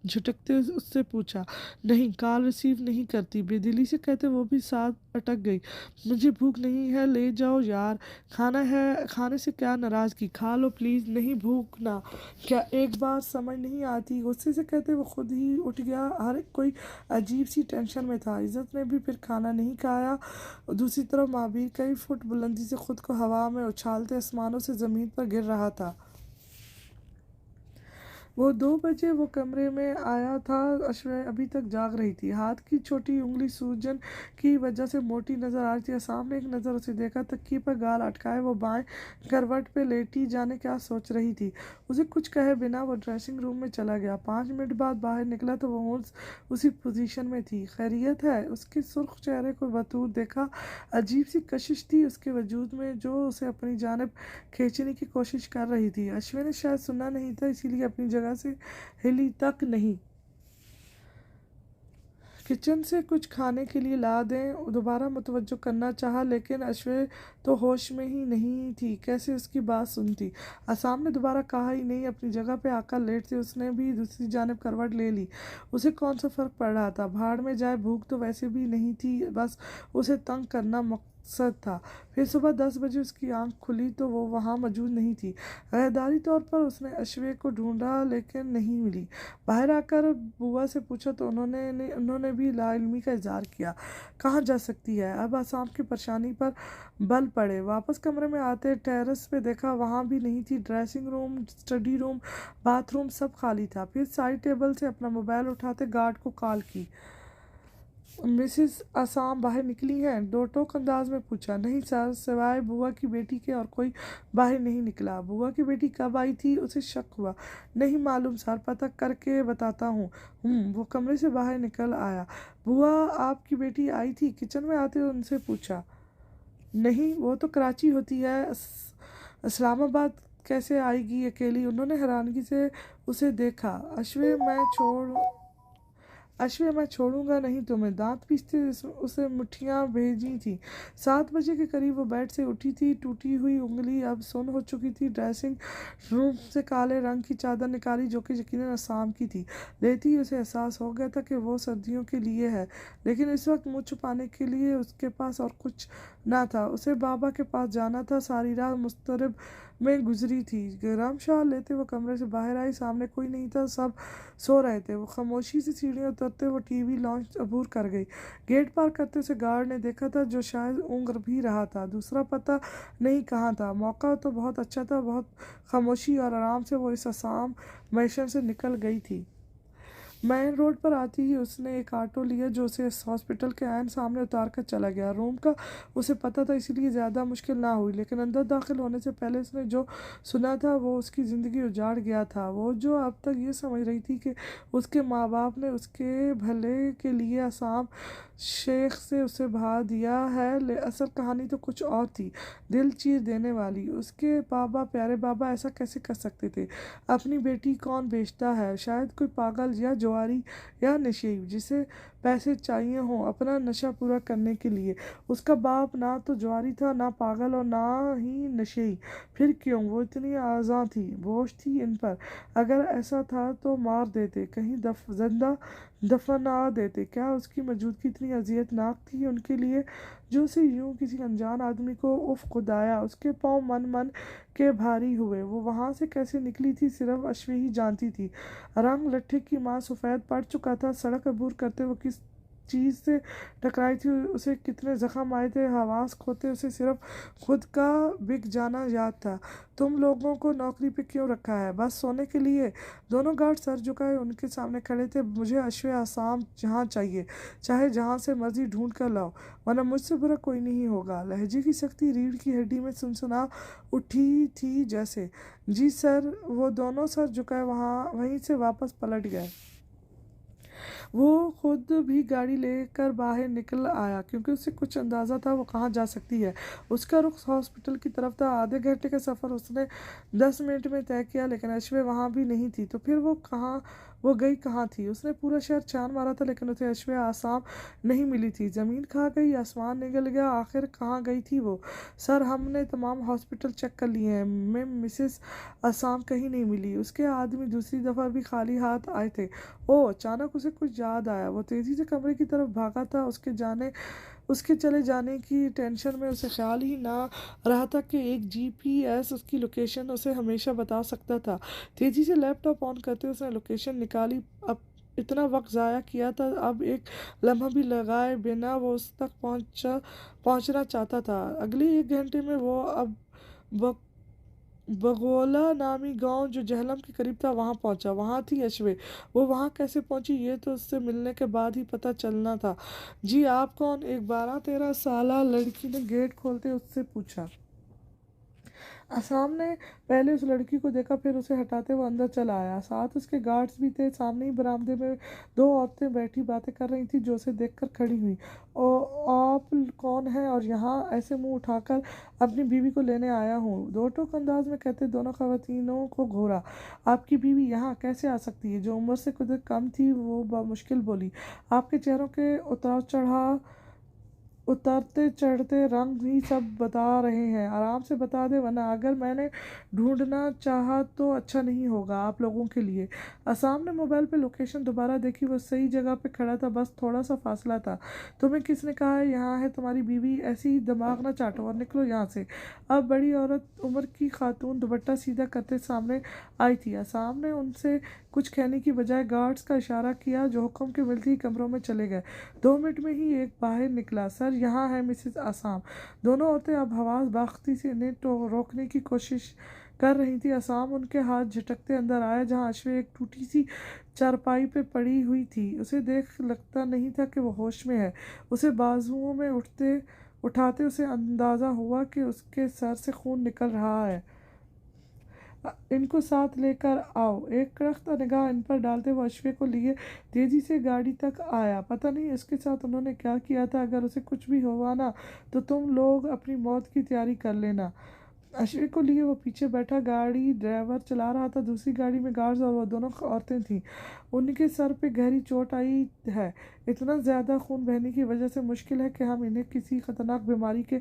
झुटकते उससे पूछा। नहीं, कॉल रिसीव नहीं करती। बेदिली से कहते वो भी साथ अटक गई। मुझे भूख नहीं है, ले जाओ यार। खाना है, खाने से क्या नाराज़गी? खा लो प्लीज़। नहीं, भूख ना। क्या एक बार समझ नहीं आती? गुस्से से कहते वो खुद ही उठ गया। हर कोई अजीब सी टेंशन में था। इज़्ज़त ने भी फिर खाना नहीं खाया। दूसरी तरफ महावीर कई फुट बुलंदी से खुद को हवा में उछालते आसमानों से ज़मीन पर गिर रहा था। वो 2 बजे वो कमरे में आया था। अश्वय अभी तक जाग रही थी। हाथ की छोटी उंगली सूजन की वजह से मोटी नजर आ रही थी। सामने एक नज़र उसे देखा, तकिए पर गाल अटकाए वो बाएं करवट पे लेटी जाने क्या सोच रही थी। उसे कुछ कहे बिना वो ड्रेसिंग रूम में चला गया। 5 मिनट बाद बाहर निकला तो वो होश उसी पोजीशन में थी। खैरियत है? उसके सुर्ख चेहरे को बतूर देखा। अजीब सी कशिश थी उसके वजूद में जो उसे अपनी जानब खींचने की कोशिश कर रही थी। अश्विन ने शायद सुना नहीं था, इसीलिए अपनी जगह से हिली तक नहीं। किचन से कुछ खाने के लिए ला दें, दोबारा मुतवज्जो करना चाहा, लेकिन अश्वे तो होश में ही नहीं थी। कैसे उसकी बात सुनती। आसाम ने दोबारा कहा ही नहीं। अपनी जगह पे आकर लेट से उसने भी दूसरी जानब करवट ले ली। उसे कौन सा फ़र्क पड़ रहा था। भाड़ में जाए, भूख तो वैसे भी नहीं थी, बस उसे तंग करना मकसद था। फिर सुबह 10 बजे उसकी आंख खुली तो वो वहाँ मौजूद नहीं थी। गैरदारी तौर पर उसने अश्वे को ढूंढा लेकिन नहीं मिली। बाहर आकर बुआ से पूछा तो उन्होंने भी लाइल्मी का इजहार किया। कहाँ जा सकती है। अब आसाम की परेशानी पर बल पड़े। वापस कमरे में आते टेरेस पे देखा, वहाँ भी नहीं थी। Dressing room, study room, bathroom सब खाली था। फिर साइड टेबल से अपना मोबाइल उठाते गार्ड को कॉल की। मिसिस आसाम बाहर निकली हैं? डोटोक अंदाज में पूछा। नहीं सर, सिवाय बुआ की बेटी के और कोई बाहर नहीं निकला। बुआ की बेटी कब आई थी? उसे शक हुआ। नहीं मालूम सर, पता करके बताता हूँ। वो कमरे से बाहर निकल आया। बुआ आपकी बेटी आई थी? किचन में आते हुए उनसे पूछा। नहीं, वो तो कराची होती है, इस्लामाबाद कैसे आएगी अकेली। उन्होंने हैरानगी से उसे देखा। अश्वे मैं छोड़ूंगा नहीं तुम्हें। दांत पीसते उसे मुट्ठियां भेजी थी। 7 बजे के करीब वो बेड से उठी थी। टूटी हुई उंगली अब सुन्न हो चुकी थी। ड्रेसिंग रूम से काले रंग की चादर निकाली जो कि यकीनन असम की थी। लेती ही उसे एहसास हो गया था कि वो सर्दियों के लिए है, लेकिन इस वक्त मुँह छुपाने के लिए उसके पास और कुछ ना था। उसे बाबा के पास जाना था। सारी रात मुस्तरब में गुजरी थी। गरम शाल लेते वो कमरे से बाहर आई। सामने कोई नहीं था, सब सो रहे थे। वो खामोशी से सीढ़ियाँ उतरते वो टीवी लॉन्च अबूर कर गई। गेट पार करते उसे गार्ड ने देखा था, जो शायद ऊँघ भी रहा था। दूसरा पता नहीं कहाँ था। मौका तो बहुत अच्छा था। बहुत खामोशी और आराम से वो इस आसाम मैशन से निकल गई थी। मेन रोड पर आती ही उसने एक ऑटो लिया जो उसे हॉस्पिटल के ऐन सामने उतार कर चला गया। रूम का उसे पता था, इसीलिए ज़्यादा मुश्किल ना हुई, लेकिन अंदर दाखिल होने से पहले उसने जो सुना था वो उसकी ज़िंदगी उजाड़ गया था। वो जो अब तक ये समझ रही थी कि उसके माँ बाप ने उसके भले के लिए आसाम शेख से उसे भा दिया है, असल कहानी तो कुछ और थी, दिल चीर देने वाली। उसके बाबा, प्यारे बाबा ऐसा कैसे कर सकते थे। अपनी बेटी कौन बेचता है? शायद कोई पागल या जुआरी या नशेई जिसे पैसे चाहिए हों अपना नशा पूरा करने के लिए। उसका बाप ना तो जुआरी था, ना पागल और ना ही नशेई। फिर क्यों वो इतनी आज़ाद थी, बोझ थी इन पर। अगर ऐसा था तो मार देते, कहीं जिंदा दफना देते। क्या उसकी मौजूदगी इतनी अजियतनाक थी उनके लिए, जो उसे यूं किसी अनजान आदमी को उफ खुदाया। उसके पाँव मन मन के भारी हुए। वो वहाँ से कैसे निकली थी सिर्फ अश्वी ही जानती थी। रंग लट्ठे की माँ सफ़ेद पड़ चुका था। सड़क अबूर करते वो किस चीज़ से टकराई थी, उसे कितने जख्म आए थे, हवास खोते उसे सिर्फ खुद का बिक जाना याद था। तुम लोगों को नौकरी पे क्यों रखा है? बस सोने के लिए? दोनों गार्ड सर झुकाए उनके सामने खड़े थे। मुझे अश्वे आसाम जहाँ चाहिए, चाहे जहाँ से मर्जी ढूंढ कर लाओ, वरना मुझसे बुरा कोई नहीं होगा। लहजे की सख्ती रीढ़ की हड्डी में सुनसुना उठी थी जैसे। जी सर। वो दोनों सर झुकाए वहीं से वापस पलट गए। वो खुद भी गाड़ी लेकर बाहर निकल आया, क्योंकि उसे कुछ अंदाज़ा था वो कहाँ जा सकती है। उसका रुख हॉस्पिटल की तरफ था। आधे घंटे का सफ़र उसने 10 मिनट में तय किया, लेकिन अश्वे वहाँ भी नहीं थी। तो फिर वो गई कहाँ थी? उसने पूरा शहर छान मारा था, लेकिन उसे अश्वे आसाम नहीं मिली थी। ज़मीन खा गई, आसमान निकल गया, आखिर कहाँ गई थी वो? सर, हमने तमाम हॉस्पिटल चेक कर लिए हैं, मिसेस आसाम कहीं नहीं मिली। उसके आदमी दूसरी दफ़ा भी खाली हाथ आए थे। ओह! अचानक उसे कुछ याद आया। वो तेज़ी से कमरे की तरफ भागा था। उसके चले जाने की टेंशन में उसे ख्याल ही ना रहा था कि एक जीपीएस उसकी लोकेशन उसे हमेशा बता सकता था। तेज़ी से लैपटॉप ऑन करते उसने लोकेशन निकाली। अब इतना वक्त ज़ाया किया था, अब एक लम्हा भी लगाए बिना वो उस तक पहुंचना चाहता था। अगले 1 घंटे में वो बगोला नामी गांव जो जहलम के करीब था वहां पहुंचा। वहां थी अश्वे। वो वहां कैसे पहुंची ये तो उससे मिलने के बाद ही पता चलना था। जी आप कौन? एक 12-13 साला लड़की ने गेट खोलते उससे पूछा। आसाम ने पहले उस लड़की को देखा, फिर उसे हटाते वो अंदर चला आया। साथ उसके गार्ड्स भी थे। सामने ही बरामदे में दो औरतें बैठी बातें कर रही थी जो उसे देखकर खड़ी हुई। ओ आप कौन है और यहाँ? ऐसे मुंह उठाकर अपनी बीवी को लेने आया हूँ, दो टोक अंदाज में कहते दोनों खवातीनों को घूरा। आपकी बीवी यहाँ कैसे आ सकती है? जो उम्र से कुछ कम थी वो मुश्किल बोली। आपके चेहरों के उतरते चढ़ते रंग ही सब बता रहे हैं। आराम से बता दे, वरना अगर मैंने ढूंढना चाहा तो अच्छा नहीं होगा आप लोगों के लिए। असम ने मोबाइल पे लोकेशन दोबारा देखी। वो सही जगह पे खड़ा था, बस थोड़ा सा फासला था। तुम्हें किसने कहा है यहाँ है तुम्हारी बीवी? ऐसी ही दिमाग ना चाटो और निकलो यहाँ से। अब बड़ी औरत उम्र की खातून दुपट्टा सीधा करते सामने आई थी। असम ने उनसे कुछ कहने की बजाय गार्ड्स का इशारा किया जो हुक्म के मिलते ही कमरों में चले गए। 2 मिनट में ही एक बाहर निकला। सर यहाँ है मिसेस आसाम। दोनों औरतें अब हवास बाख्ती से इन्हें रोकने की कोशिश कर रही थी। आसाम उनके हाथ झटकते अंदर आया जहाँ अश्वे एक टूटी सी चारपाई पे पड़ी हुई थी। उसे देख लगता नहीं था कि वो होश में है। उसे बाजुओं में उठाते उसे अंदाज़ा हुआ कि उसके सर से खून निकल रहा है। इनको साथ लेकर आओ। एक कड़क निगाह इन पर डालते हुए अश्वे को लिए तेजी से गाड़ी तक आया। पता नहीं इसके साथ उन्होंने क्या किया था। अगर उसे कुछ भी हुआ ना तो तुम लोग अपनी मौत की तैयारी कर लेना। अश्वे को लिए वो पीछे बैठा। गाड़ी ड्राइवर चला रहा था। दूसरी गाड़ी में गार्ड्स और वो दोनों औरतें थीं। उनके सर पे गहरी चोट आई है। इतना ज़्यादा खून बहने की वजह से मुश्किल है कि हम इन्हें किसी खतरनाक बीमारी के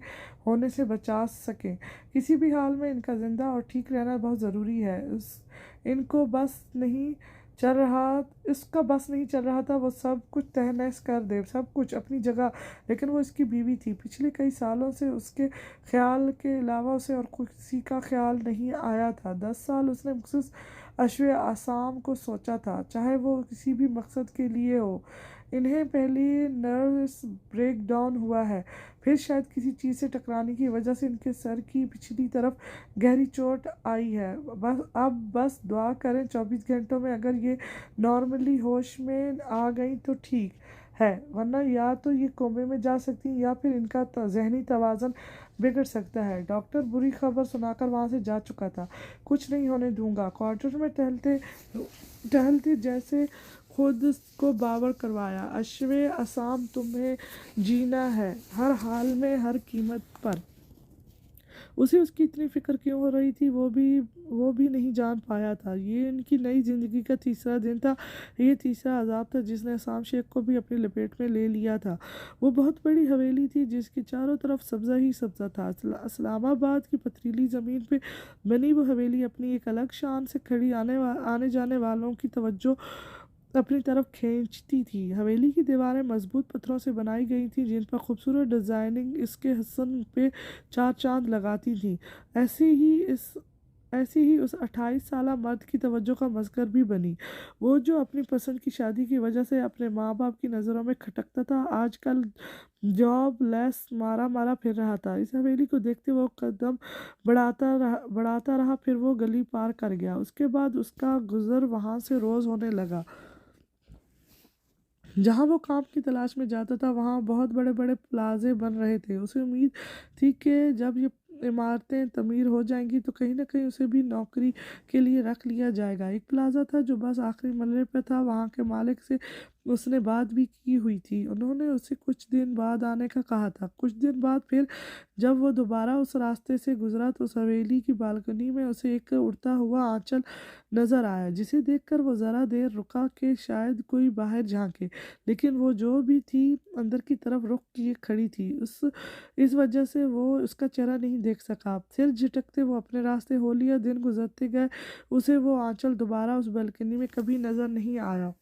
होने से बचा सकें। किसी भी हाल में इनका ज़िंदा और ठीक रहना बहुत ज़रूरी है। इनको बस नहीं चल रहा इसका बस नहीं चल रहा था। वो सब कुछ तहस कर दे, सब कुछ अपनी जगह। लेकिन वो इसकी बीवी थी। पिछले कई सालों से उसके ख्याल के अलावा उसे और किसी का ख्याल नहीं आया था। 10 साल उसने मखसूस अश्वे आसाम को सोचा था, चाहे वो किसी भी मकसद के लिए हो। इन्हें पहले नर्वस ब्रेक डाउन हुआ है, फिर शायद किसी चीज़ से टकराने की वजह से इनके सर की पिछली तरफ गहरी चोट आई है। बस दुआ करें 24 घंटों में अगर ये नॉर्मली होश में आ गई तो ठीक है, वरना या तो ये कोमे में जा सकती हैं या फिर इनका जहनी तवाज़ुन बिगड़ सकता है। डॉक्टर बुरी खबर सुनाकर वहाँ से जा चुका था। कुछ नहीं होने दूंगा। क्वार्टर में टहलते टहलते जैसे खुद को बावर करवाया। अश्वे आसाम, तुम्हें जीना है हर हाल में, हर कीमत पर। उसे उसकी इतनी फिक्र क्यों हो रही थी वो भी नहीं जान पाया था। ये इनकी नई जिंदगी का तीसरा दिन था। ये तीसरा अजाब था जिसने आसाम शेख को भी अपनी लपेट में ले लिया था। वो बहुत बड़ी हवेली थी जिसके चारों तरफ सब्जा ही सब्जा था। इस्लामाबाद की पथरीली ज़मीन पे बनी वो हवेली अपनी एक अलग शान से खड़ी आने जाने वालों की तवज्जो अपनी तरफ खींचती थी। हवेली की दीवारें मजबूत पत्थरों से बनाई गई थी जिन पर खूबसूरत डिज़ाइनिंग इसके हसन पे चार चांद लगाती थी। ऐसी ही उस 28 साला मर्द की तवज्जो का मज़कर भी बनी। वो जो अपनी पसंद की शादी की वजह से अपने माँ बाप की नज़रों में खटकता था, आजकल जॉब लेस मारा मारा फिर रहा था। इस हवेली को देखते वो कदम बढ़ाता रहा। फिर वो गली पार कर गया। उसके बाद उसका गुजर वहाँ से रोज़ होने लगा। जहाँ वो काम की तलाश में जाता था वहाँ बहुत बड़े बड़े प्लाजे बन रहे थे। उसे उम्मीद थी कि जब ये इमारतें तमीर हो जाएंगी तो कहीं ना कहीं उसे भी नौकरी के लिए रख लिया जाएगा। एक प्लाजा था जो बस आखिरी मरले पे था। वहाँ के मालिक से उसने बात भी की हुई थी। उन्होंने उसे कुछ दिन बाद आने का कहा था। कुछ दिन बाद फिर जब वो दोबारा उस रास्ते से गुजरा तो उस हवेली की बालकनी में उसे एक उड़ता हुआ आंचल नजर आया, जिसे देखकर वो ज़रा देर रुका कि शायद कोई बाहर झांके। लेकिन वो जो भी थी अंदर की तरफ रुख किए खड़ी थी। इस वजह से वो उसका चेहरा नहीं देख सका। सिर झटकते वो अपने रास्ते हो लिया। दिन गुजरते गए। उसे वो आंचल दोबारा उस बालकनी में कभी नजर नहीं आया।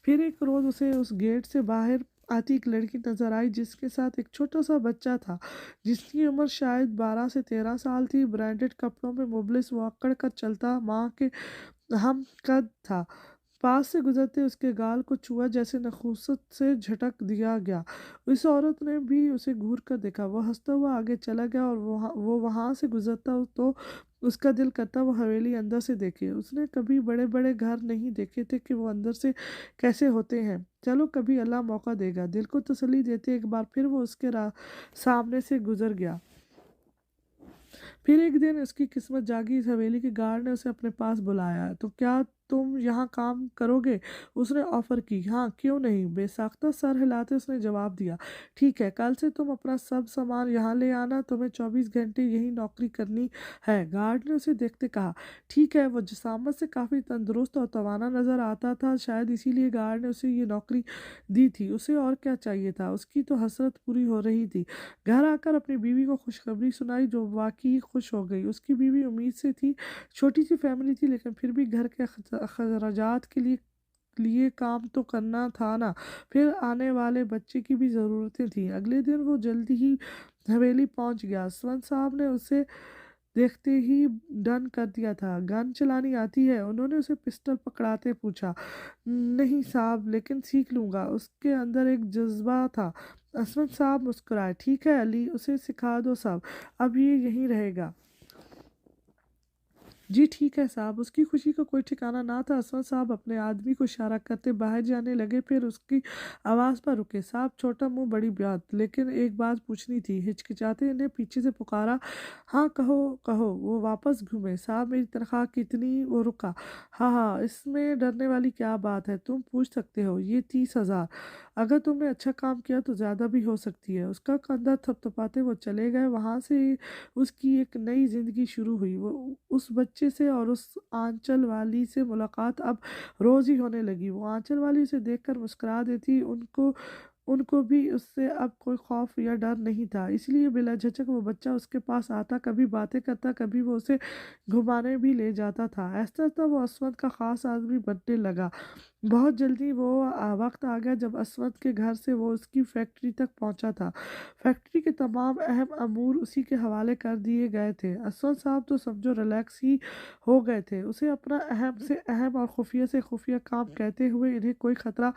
फिर एक रोज उसे उस गेट से बाहर आती एक लड़की नजर आई जिसके साथ एक छोटा सा बच्चा था जिसकी उम्र शायद 12 से 13 साल थी। ब्रांडेड कपड़ों में मुबलिस वो अकड़ कर चलता माँ के हम कद था। पास से गुजरते उसके गाल को छुआ, जैसे नखुसत से झटक दिया गया। उस औरत ने भी उसे घूर कर देखा। वो हंसता हुआ आगे चला गया और वो वहां से गुजरता तो उसका दिल करता वो हवेली अंदर से देखे। उसने कभी बड़े बड़े घर नहीं देखे थे कि वो अंदर से कैसे होते हैं। चलो कभी अल्लाह मौका देगा, दिल को तसल्ली देते एक बार फिर वो उसके सामने से गुजर गया। फिर एक दिन उसकी किस्मत जागी, इस हवेली के गार्ड ने उसे अपने पास बुलाया। तो क्या तुम यहाँ काम करोगे? उसने ऑफर की। हाँ, क्यों नहीं, बेसाख्ता सर हिलाते उसने जवाब दिया। ठीक है, कल से तुम अपना सब सामान यहाँ ले आना, तुम्हें 24 घंटे यही नौकरी करनी है। गार्ड ने उसे देखते कहा। ठीक है। वो जिसामत से काफ़ी तंदुरुस्त और तवाना नजर आता था, शायद इसीलिए गार्ड ने उसे ये नौकरी दी थी। उसे और क्या चाहिए था? उसकी तो हसरत पूरी हो रही थी। घर आकर अपनी बीवी को खुशखबरी सुनाई, जो वाकई खुश हो गई। उसकी बीवी उम्मीद से थी, छोटी सी फैमिली थी, लेकिन फिर भी घर के खर्चात के लिए काम तो करना था ना। फिर आने वाले बच्चे की भी ज़रूरतें थी। अगले दिन वो जल्दी ही हवेली पहुंच गया। स्वंत साहब ने उसे देखते ही डन कर दिया था। गन चलानी आती है? उन्होंने उसे पिस्टल पकड़ाते पूछा। नहीं साहब, लेकिन सीख लूंगा। उसके अंदर एक जज्बा था। असमत साहब मुस्कुराए। ठीक है अली, उसे सिखा दो सब। अब ये यहीं रहेगा। जी ठीक है साहब। उसकी खुशी का कोई ठिकाना ना था। असमत साहब अपने आदमी को इशारा करते बाहर जाने लगे, फिर उसकी आवाज़ पर रुके। साहब, छोटा मुंह बड़ी बात, लेकिन एक बात पूछनी थी। हिचकिचाते इन्हें पीछे से पुकारा। हाँ कहो कहो। वो वापस घूमे। साहब, मेरी तनख्वाह कितनी? वो रुका। हाँ हाँ, इसमें डरने वाली क्या बात है, तुम पूछ सकते हो। ये 30,000। अगर तुमने अच्छा काम किया तो ज़्यादा भी हो सकती है। उसका कंधा थपथपाते वो चले गए। वहाँ से उसकी एक नई जिंदगी शुरू हुई। वो उस बच्चे से और उस आंचल वाली से मुलाकात अब रोज ही होने लगी। वो आंचल वाली उसे देखकर मुस्कुरा देती। उनको उनको भी उससे अब कोई खौफ या डर नहीं था, इसलिए बिला झिझक वो बच्चा उसके पास आता, कभी बातें करता, कभी वो उसे घुमाने भी ले जाता था। ऐसा ऐसा वो असमत का खास आदमी बनने लगा। बहुत जल्दी वो वक्त आ गया जब असमत के घर से वो उसकी फैक्ट्री तक पहुंचा था। फैक्ट्री के तमाम अहम अमूर उसी के हवाले कर दिए गए थे। असमत साहब तो समझो रिलैक्स ही हो गए थे। उसे अपना अहम से अहम और खुफिया से खुफिया काम कहते हुए इन्हें कोई खतरा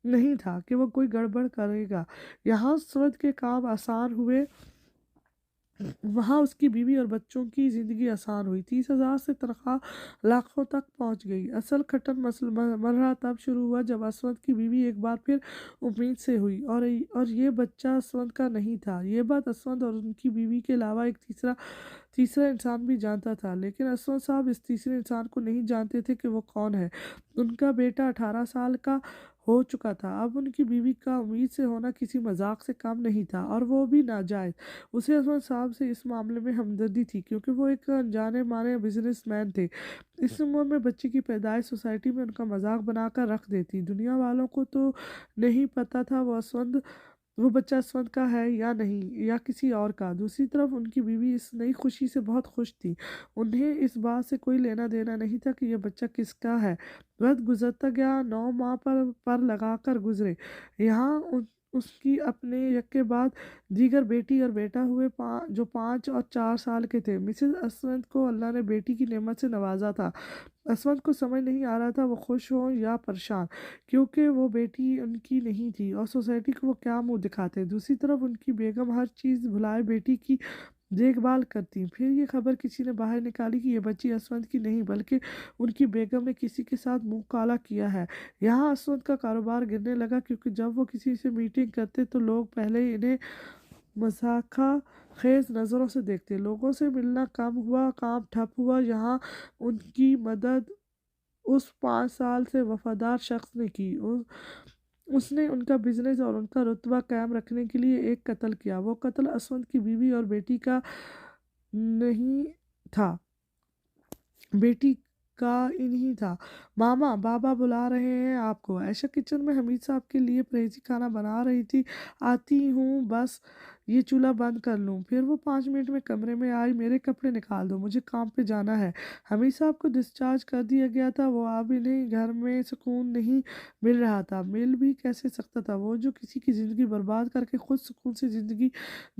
नहीं था कि वो कोई गड़बड़ करेगा। यहाँ सूरत के काम आसान हुए, वहाँ उसकी बीवी और बच्चों की जिंदगी आसान हुई। 30,000 से तनख्वाह लाखों तक पहुँच गई। असल खटन मरहला तब शुरू हुआ जब असवद की बीवी एक बार फिर उम्मीद से हुई, और ये बच्चा असवद का नहीं था। ये बात असवद और उनकी बीवी के अलावा एक तीसरा तीसरा इंसान भी जानता था, लेकिन असवद साहब इस तीसरे इंसान को नहीं जानते थे कि वो कौन है। उनका बेटा 18 साल का हो चुका था। अब उनकी बीवी का उम्मीद से होना किसी मजाक से कम नहीं था, और वो भी नाजायज। उसे असवद साहब से इस मामले में हमदर्दी थी, क्योंकि वो एक जाने माने बिजनेसमैन थे। इस उम्र में बच्चे की पैदाइश सोसाइटी में उनका मजाक बनाकर रख देती। दुनिया वालों को तो नहीं पता था वो बच्चा असवद का है या नहीं, या किसी और का। दूसरी तरफ उनकी बीवी इस नई खुशी से बहुत खुश थी। उन्हें इस बात से कोई लेना देना नहीं था कि यह बच्चा किसका है। वक्त गुजरता गया। 9 माह पर लगाकर गुजरे। यहाँ उसकी अपने यक के बाद दीगर बेटी और बेटा हुए, जो 5 और 4 साल के थे। मिसेस असवद को अल्लाह ने बेटी की नेमत से नवाजा था। असवद को समझ नहीं आ रहा था वो खुश हो या परेशान, क्योंकि वो बेटी उनकी नहीं थी और सोसाइटी को वो क्या मुंह दिखाते। दूसरी तरफ उनकी बेगम हर चीज़ भुलाए बेटी की देखभाल करती। फिर ये खबर किसी ने बाहर निकाली कि ये बच्ची असवद की नहीं, बल्कि उनकी बेगम ने किसी के साथ मुंह काला किया है। यहाँ असवद का कारोबार गिरने लगा, क्योंकि जब वो किसी से मीटिंग करते तो लोग पहले इन्हें मजाका खेज नज़रों से देखते। लोगों से मिलना कम हुआ, काम ठप हुआ। यहाँ उनकी मदद उस 5 साल से वफादार शख्स ने की। उसने उनका बिजनेस और उनका रुतबा कायम रखने के लिए एक कत्ल किया। वो कत्ल असवद की बीवी और बेटी का नहीं था, बेटी का इन्हीं था। मामा, बाबा बुला रहे हैं आपको। ऐशा किचन में हमीद साहब के लिए परहेजी खाना बना रही थी। आती हूँ बस। ये चूल्हा बंद कर लूँ। फिर वो 5 मिनट में कमरे में आई, मेरे कपड़े निकाल दो, मुझे काम पे जाना है। हमीद साहब को डिस्चार्ज कर दिया गया था, वो अब इन्हें घर में सुकून नहीं मिल रहा था। मिल भी कैसे सकता था, वो जो किसी की ज़िंदगी बर्बाद करके खुद सुकून से ज़िंदगी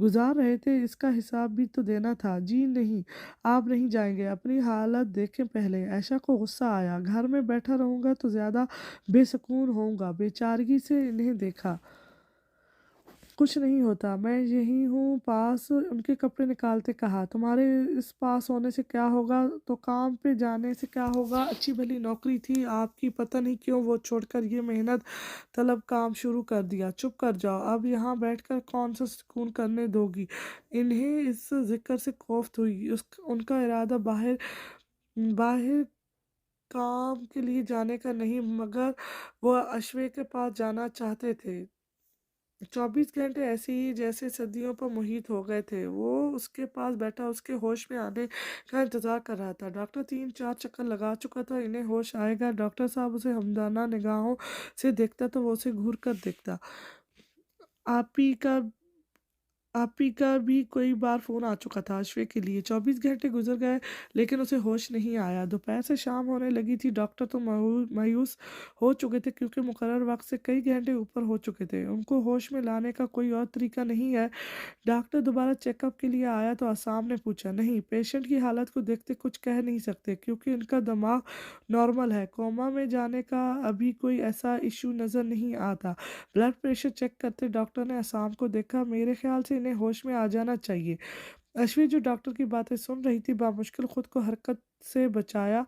गुजार रहे थे, इसका हिसाब भी तो देना था। जी नहीं, आप नहीं जाएंगे, अपनी हालत देखें पहले। आयशा को गुस्सा आया, घर में बैठा रहूँगा तो ज़्यादा बेसुकून होऊंगा। बेचारगी से इन्हें देखा। कुछ नहीं होता, मैं यही हूँ पास, उनके कपड़े निकालते कहा। तुम्हारे इस पास होने से क्या होगा, तो काम पे जाने से क्या होगा, अच्छी भली नौकरी थी आपकी, पता नहीं क्यों वो छोड़कर ये मेहनत तलब काम शुरू कर दिया। चुप कर जाओ, अब यहाँ बैठकर कौन सा सुकून करने दोगी। इन्हें इस जिक्र से कोफ्त हुई। उनका इरादा बाहर बाहर काम के लिए जाने का नहीं, मगर वो अश्वे के पास जाना चाहते थे। 24 घंटे ऐसे ही जैसे सदियों पर मुहित हो गए थे। वो उसके पास बैठा उसके होश में आने का इंतजार कर रहा था। डॉक्टर 3-4 चक्कर लगा चुका था, इन्हें होश आएगा। डॉक्टर साहब उसे हमदर्दा निगाहों से देखता तो वो उसे घूर कर देखता। आप ही का आप ही का भी कई बार फोन आ चुका था अश्वे के लिए। 24 घंटे गुजर गए लेकिन उसे होश नहीं आया। दोपहर से शाम होने लगी थी। डॉक्टर तो मायूस हो चुके थे क्योंकि मुकर्रर वक्त से कई घंटे ऊपर हो चुके थे। उनको होश में लाने का कोई और तरीका नहीं है। डॉक्टर दोबारा चेकअप के लिए आया तो आसाम ने पूछा, नहीं, पेशेंट की हालत को देखते कुछ कह नहीं सकते क्योंकि इनका दिमाग नॉर्मल है। कोमा में जाने का अभी कोई ऐसा इशू नज़र नहीं आता। ब्लड प्रेशर चेक करते डॉक्टर ने आसाम को देखा, मेरे ख्याल से इन्हें होश में आ जाना चाहिए। अश्विन जो डॉक्टर की बातें सुन रही थी, बामुश्किल खुद को हरकत से बचाया।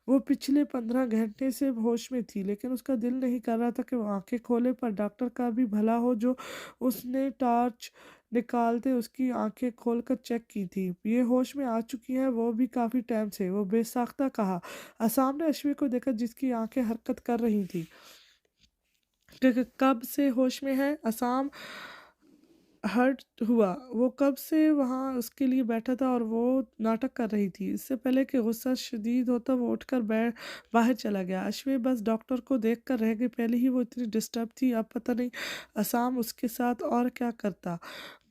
वो पिछले 15 घंटे से होश में थी लेकिन उसका दिल नहीं कर रहा था कि वो आंखें खोले, पर डॉक्टर का भी भला हो जो उसने टॉर्च निकालते उसकी आंखें खोलकर चेक की थी। ये होश में आ चुकी है, वो भी काफी टाइम से, वो बेसाख्ता कहा। आसाम ने अश्विन को देखा जिसकी आंखें हरकत कर रही थी। कब से होश में है? आसाम हर्ट हुआ। वो कब से वहाँ उसके लिए बैठा था और वो नाटक कर रही थी। इससे पहले कि गुस्सा शदीद होता वो उठकर बाहर चला गया। अश्वे बस डॉक्टर को देख कर रह गई। पहले ही वो इतनी डिस्टर्ब थी, अब पता नहीं असाम उसके साथ और क्या करता।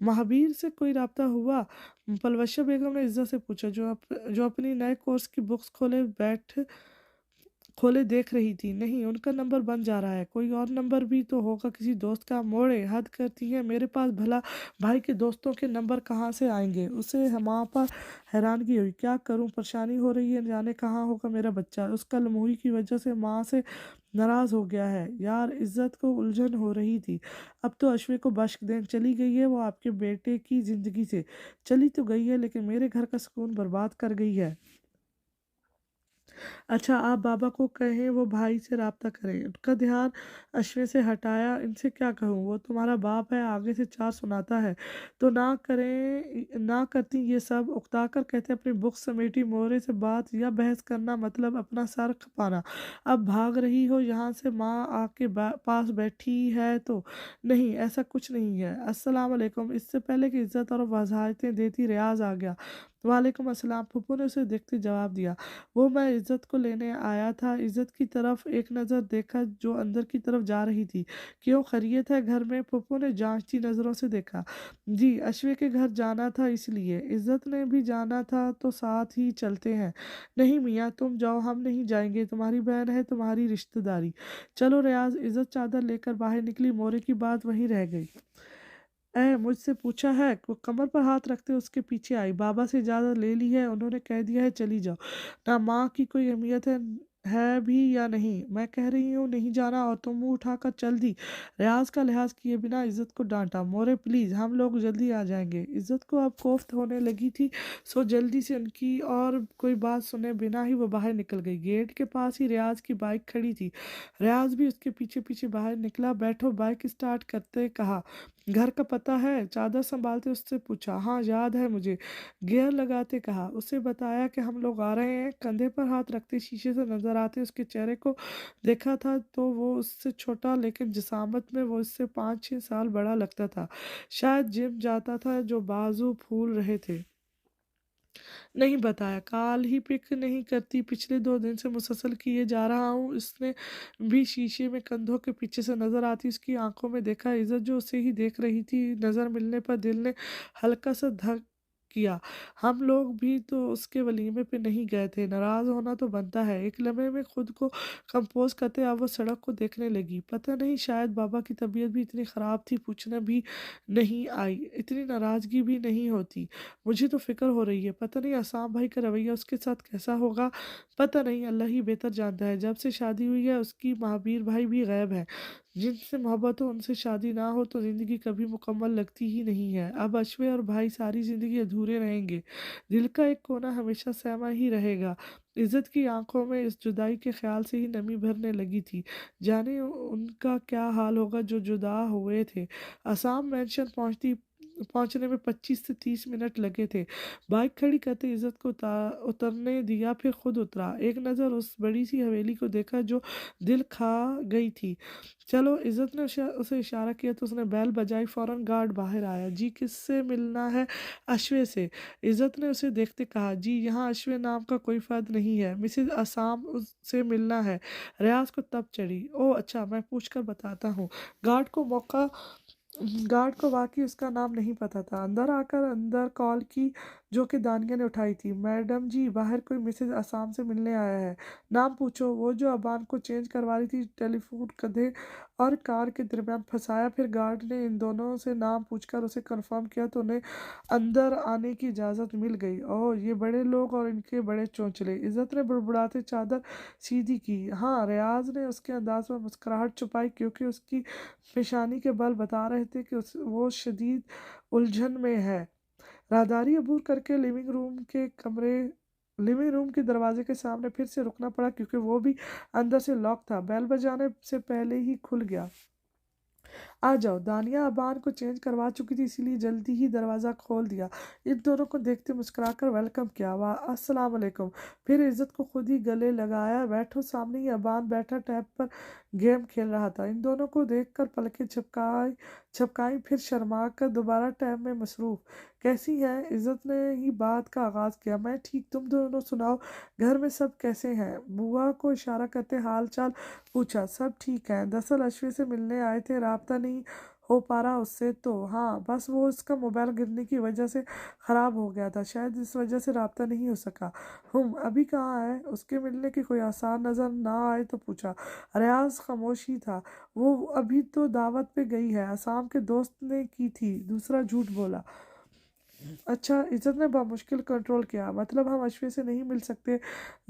महावीर से कोई राब्ता हुआ? पलवशा बेगम ने इज्जत से पूछा, जो अपनी नए कोर्स की बुक्स खोले देख रही थी। नहीं, उनका नंबर बन जा रहा है। कोई और नंबर भी तो होगा, किसी दोस्त का। मोड़े, हद करती है, मेरे पास भला भाई के दोस्तों के नंबर कहाँ से आएंगे। उसे वहाँ पर हैरानगी हुई, क्या करूँ, परेशानी हो रही है, जाने कहाँ होगा मेरा बच्चा। उसका लमोही की वजह से माँ से नाराज हो गया है। यार, इज्जत को उलझन हो रही थी। अब तो अश्वे को बख्श दें, चली गई है वो आपके बेटे की जिंदगी से। चली तो गई है लेकिन मेरे घर का सुकून बर्बाद कर गई है। अच्छा, आप बाबा को कहें वो भाई से राब्ता करें। उनका ध्यान अश्वे से हटाया। इनसे क्या कहूँ, वो तुम्हारा बाप है, आगे से 4 सुनाता है तो ना करें, ना करती ये सब। उकता कर कहते अपनी बुक समेटी। मोरे से बात या बहस करना मतलब अपना सर खपाना। अब भाग रही हो यहाँ से, माँ आके पास बैठी है तो। नहीं, ऐसा कुछ नहीं है। अस्सलाम वालेकुम। इससे पहले कि इज्जत और वजाहतें देती, रियाज आ गया। वालेकुम अस्सलाम, फुप्पू ने उसे देखते जवाब दिया। वो मैं इज्जत को लेने आया था। इज्जत की तरफ एक नज़र देखा जो अंदर की तरफ जा रही थी। क्यों, खैरियत है घर में? पप्पू ने जांचती नज़रों से देखा। जी, अश्वे के घर जाना था इसलिए। इज्जत ने भी जाना था तो साथ ही चलते हैं। नहीं मियाँ, तुम जाओ, हम नहीं जाएंगे, तुम्हारी बहन है, तुम्हारी रिश्तेदारी। चलो रियाज। इज्जत चादर लेकर बाहर निकली। मोरे की बात वहीं रह गई। मुझसे पूछा है? वो कमर पर हाथ रखते उसके पीछे आई। बाबा से इजाज़त ले ली है, उन्होंने कह दिया है चली जाओ। ना माँ की कोई अहमियत है भी या नहीं। मैं कह रही हूँ नहीं जाना और तुम मुंह उठाकर चल दी। रियाज का लिहाज किए बिना इज्जत को डांटा। मोरे प्लीज, हम लोग जल्दी आ जाएंगे। इज्जत को अब कोफ्त होने लगी थी, सो जल्दी से उनकी और कोई बात सुने बिना ही वो बाहर निकल गई। गेट के पास ही रियाज की बाइक खड़ी थी। रियाज भी उसके पीछे पीछे बाहर निकला। बैठो, बाइक स्टार्ट करते कहा। घर का पता है? चादर संभालते उससे पूछा। हाँ, याद है मुझे, गियर लगाते कहा। उसे बताया कि हम लोग आ रहे हैं। कंधे पर हाथ रखते शीशे से नजर आते उसके चेहरे को देखा था तो वो उससे छोटा लेकिन जिसामत में वो उससे 5-6 साल बड़ा लगता था। शायद जिम जाता था, जो बाजू फूल रहे थे। नहीं बताया, कॉल ही पिक नहीं करती, पिछले 2 दिन से मुसलसल किए जा रहा हूँ। इसने भी शीशे में कंधों के पीछे से नज़र आती उसकी आँखों में देखा, इज़्ज़त जो उसे ही देख रही थी। नज़र मिलने पर दिल ने हल्का-सा धक किया। हम लोग भी तो उसके वलीमे पे नहीं गए थे, नाराज़ होना तो बनता है। एक लम्हे में खुद को कंपोज़ करते अब वो सड़क को देखने लगी। पता नहीं शायद बाबा की तबीयत भी इतनी ख़राब थी, पूछना भी नहीं आई, इतनी नाराज़गी भी नहीं होती। मुझे तो फ़िक्र हो रही है, पता नहीं असाम भाई का रवैया उसके साथ कैसा होगा, पता नहीं, अल्लाह ही बेहतर जानता है। जब से शादी हुई है उसकी महावीर भाई भी गायब हैं। जिनसे मोहब्बत हो उनसे शादी ना हो तो ज़िंदगी कभी मुकम्मल लगती ही नहीं है। अब अश्वे और भाई सारी ज़िंदगी अधूरे रहेंगे। दिल का एक कोना हमेशा सहमा ही रहेगा। इज़्ज़त की आँखों में इस जुदाई के ख़्याल से ही नमी भरने लगी थी। जाने उनका क्या हाल होगा जो जुदा हुए थे। आसाम मैंशन पहुंचने में 25 से 30 मिनट लगे थे। बाइक खड़ी करते इज़्ज़त को उतरने दिया, फिर खुद उतरा। एक नज़र उस बड़ी सी हवेली को देखा जो दिल खा गई थी। चलो, इज़्ज़त ने उसे इशारा किया तो उसने बेल बजाई, फ़ौरन गार्ड बाहर आया। जी, किससे मिलना है? अश्वे से। इज़्ज़त ने उसे देखते कहा, जी यहाँ अश्वे नाम का कोई फ़र्द नहीं है, मिसेज़ असाम उससे मिलना है। रियाज़ को तब चढ़ी, ओह अच्छा, मैं पूछ कर बताता हूँ। गार्ड को वाकई उसका नाम नहीं पता था। अंदर कॉल की जो कि दानिया ने उठाई थी। मैडम जी, बाहर कोई मिसेज आसाम से मिलने आया है। नाम पूछो। वो जो अबान को चेंज करवा रही थी। टेलीफोन कंधे और कार के दरमियान फंसाया। फिर गार्ड ने इन दोनों से नाम पूछकर उसे कंफर्म किया तो उन्हें अंदर आने की इजाज़त मिल गई। ओह, ये बड़े लोग और इनके बड़े चौंचले। इज़्ज़त ने बुड़बुड़ाते चादर सीधी की। हाँ, रियाज ने उसके अंदाज में मुस्कुराहट छुपाई क्योंकि उसकी पेशानी के बल बता रहे थे कि वो शदीद उलझन में है। राहदारी अबूर करके लिविंग रूम के दरवाजे के सामने फिर से रुकना पड़ा क्योंकि वो भी अंदर से लॉक था। बेल बजाने से पहले ही खुल गया। आ जाओ। दानिया अबान को चेंज करवा चुकी थी, इसीलिए जल्दी ही दरवाज़ा खोल दिया। इन दोनों को देखते मुस्कुराकर वेलकम किया। वाह, अस्सलाम वालेकुम। फिर इज़्ज़त को खुद ही गले लगाया। बैठो। सामने ही अबान बैठा टैब पर गेम खेल रहा था। इन दोनों को देखकर पलकें झपकाई, फिर शर्मा कर दोबारा टैब में मसरूफ। कैसी हैं? इज़्ज़त ने ही बात का आगाज़ किया। मैं ठीक, तुम दोनों सुनाओ, घर में सब कैसे हैं? बुआ को इशारा करते हाल चाल पूछा। सब ठीक है। दरअसल अश्वी से मिलने आए थे, राब्ता नहीं हो पा रहा उससे तो। हाँ, बस वो उसका मोबाइल गिरने की वजह से ख़राब हो गया था, शायद इस वजह से राब्ता नहीं हो सका। अभी कहाँ है? उसके मिलने की कोई आसार नज़र ना आए तो पूछा। रियाज खामोश ही था। वो अभी तो दावत पे गई है, आसाम के दोस्त ने की थी, दूसरा झूठ बोला। अच्छा, इज़्ज़त ने बामुश्किल कंट्रोल किया। मतलब हम अश्वी से नहीं मिल सकते?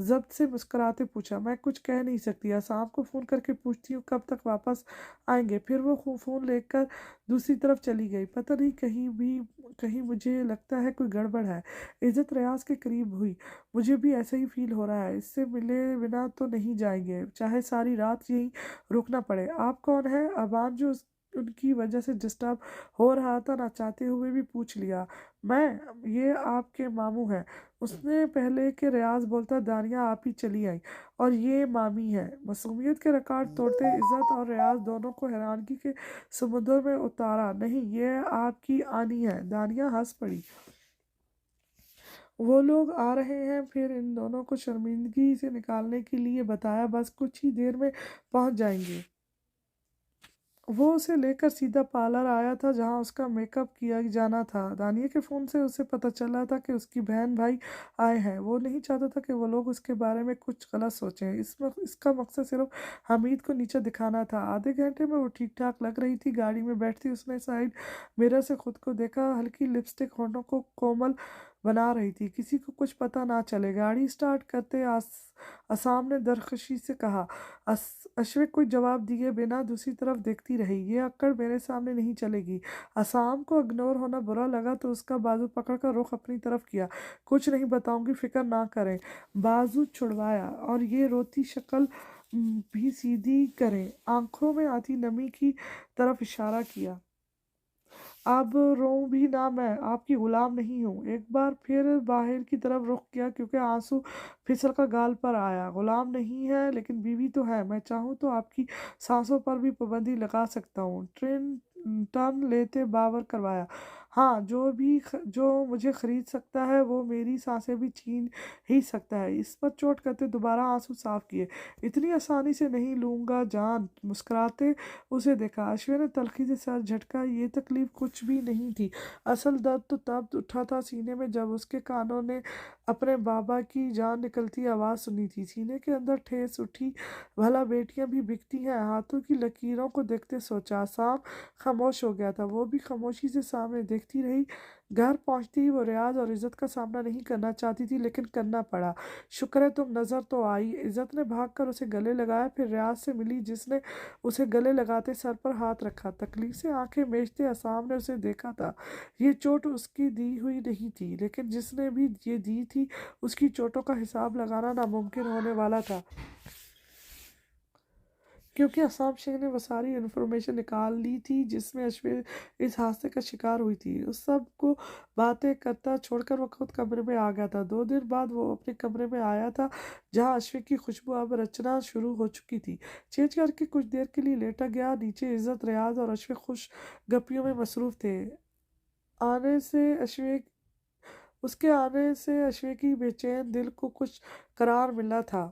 ज़ब्त से मुस्कुराते पूछा। मैं कुछ कह नहीं सकती। आसाम को फ़ोन करके पूछती हूँ कब तक वापस आएंगे। फिर वो फ़ोन लेकर दूसरी तरफ चली गई। पता नहीं, कहीं मुझे लगता है कोई गड़बड़ है। इज़्ज़त रियाज के करीब हुई। मुझे भी ऐसा ही फील हो रहा है। इससे मिले बिना तो नहीं जाएंगे, चाहे सारी रात यहीं रुकना पड़े। आप कौन है? अबान जो उनकी वजह से डिस्टर्ब हो रहा था, ना चाहते हुए भी पूछ लिया। ये आपके मामू हैं। उसने पहले के रियाज बोलता। दानिया आप ही चली आई और ये मामी है। मासूमियत के रिकॉर्ड तोड़ते इज़्ज़त और रियाज दोनों को हैरानगी के समुद्र में उतारा। नहीं, ये आपकी आनी है। दानिया हंस पड़ी। वो लोग आ रहे हैं। फिर इन दोनों को शर्मिंदगी से निकालने के लिए बताया, बस कुछ ही देर में पहुंच जाएंगे। वो उसे लेकर सीधा पार्लर आया था जहां उसका मेकअप किया जाना था। दानिया के फ़ोन से उसे पता चला था कि उसकी बहन भाई आए हैं। वो नहीं चाहता था कि वो लोग उसके बारे में कुछ गलत सोचें। इसका मकसद सिर्फ हमीद को नीचे दिखाना था। आधे घंटे में वो ठीक ठाक लग रही थी। गाड़ी में बैठती उसने साइड मिरर से खुद को देखा। हल्की लिपस्टिक होठों को कोमल बना रही थी, किसी को कुछ पता ना चले। गाड़ी स्टार्ट करते असाम ने दरखशी से कहा। अश्विक कोई जवाब दिए बिना दूसरी तरफ देखती रही। ये अक्कड़ मेरे सामने नहीं चलेगी। असाम को इग्नोर होना बुरा लगा तो उसका बाजू पकड़कर रुख अपनी तरफ किया। कुछ नहीं बताऊंगी, फिक्र ना करें। बाजू छुड़वाया और ये रोती शक्ल भी सीधी करें। आंखों में आती नमी की तरफ इशारा किया। अब रोऊं भी ना, मैं आपकी गुलाम नहीं हूँ। एक बार फिर बाहर की तरफ रुख किया क्योंकि आंसू फिसल कर गाल पर आया। गुलाम नहीं है लेकिन बीवी तो है। मैं चाहूँ तो आपकी सांसों पर भी पाबंदी लगा सकता हूँ। ट्रेन टर्न लेते बावर करवाया। हाँ, जो मुझे खरीद सकता है वो मेरी सांसें भी छीन ही सकता है। इस पर चोट करते दोबारा आँसू साफ किए। इतनी आसानी से नहीं लूँगा जान, मुस्कुराते उसे देखा। अश्विन ने तल्खी से सर झटका, ये तकलीफ कुछ भी नहीं थी। असल दर्द तो तब उठा था सीने में जब उसके कानों ने अपने बाबा की जान निकलती आवाज़ सुनी थी। सीने के अंदर ठेस उठी, भला बेटियां भी बिकती हैं? हाथों की लकीरों को देखते सोचा। साम खामोश हो गया था, वो भी खामोशी से सामने देखती रही। घर पहुंचती ही वो रियाज और इज्जत का सामना नहीं करना चाहती थी, लेकिन करना पड़ा। शुक्र है तुम नजर तो आई। इज्जत ने भागकर उसे गले लगाया, फिर रियाज से मिली जिसने उसे गले लगाते सर पर हाथ रखा। तकलीफ से आंखें मेजते असाम ने उसे देखा था। ये चोट उसकी दी हुई नहीं थी, लेकिन जिसने भी ये दी थी उसकी चोटों का हिसाब लगाना नामुमकिन होने वाला था, क्योंकि असम सिंह ने वो सारी इन्फॉर्मेशन निकाल ली थी जिसमें अश्विन इस हादसे का शिकार हुई थी। उस सब को बातें करता छोड़कर वो खुद कमरे में आ गया था। 2 दिन बाद वो अपने कमरे में आया था, जहाँ अश्विन की खुशबू अब रचना शुरू हो चुकी थी। चेंज करके कुछ देर के लिए लेटा गया। नीचे इज्जत, रियाज और अश्विन खुश गप्पियों में मसरूफ थे। आने से अश्विन उसके आने से अश्विन की बेचैन दिल को कुछ करार मिला था।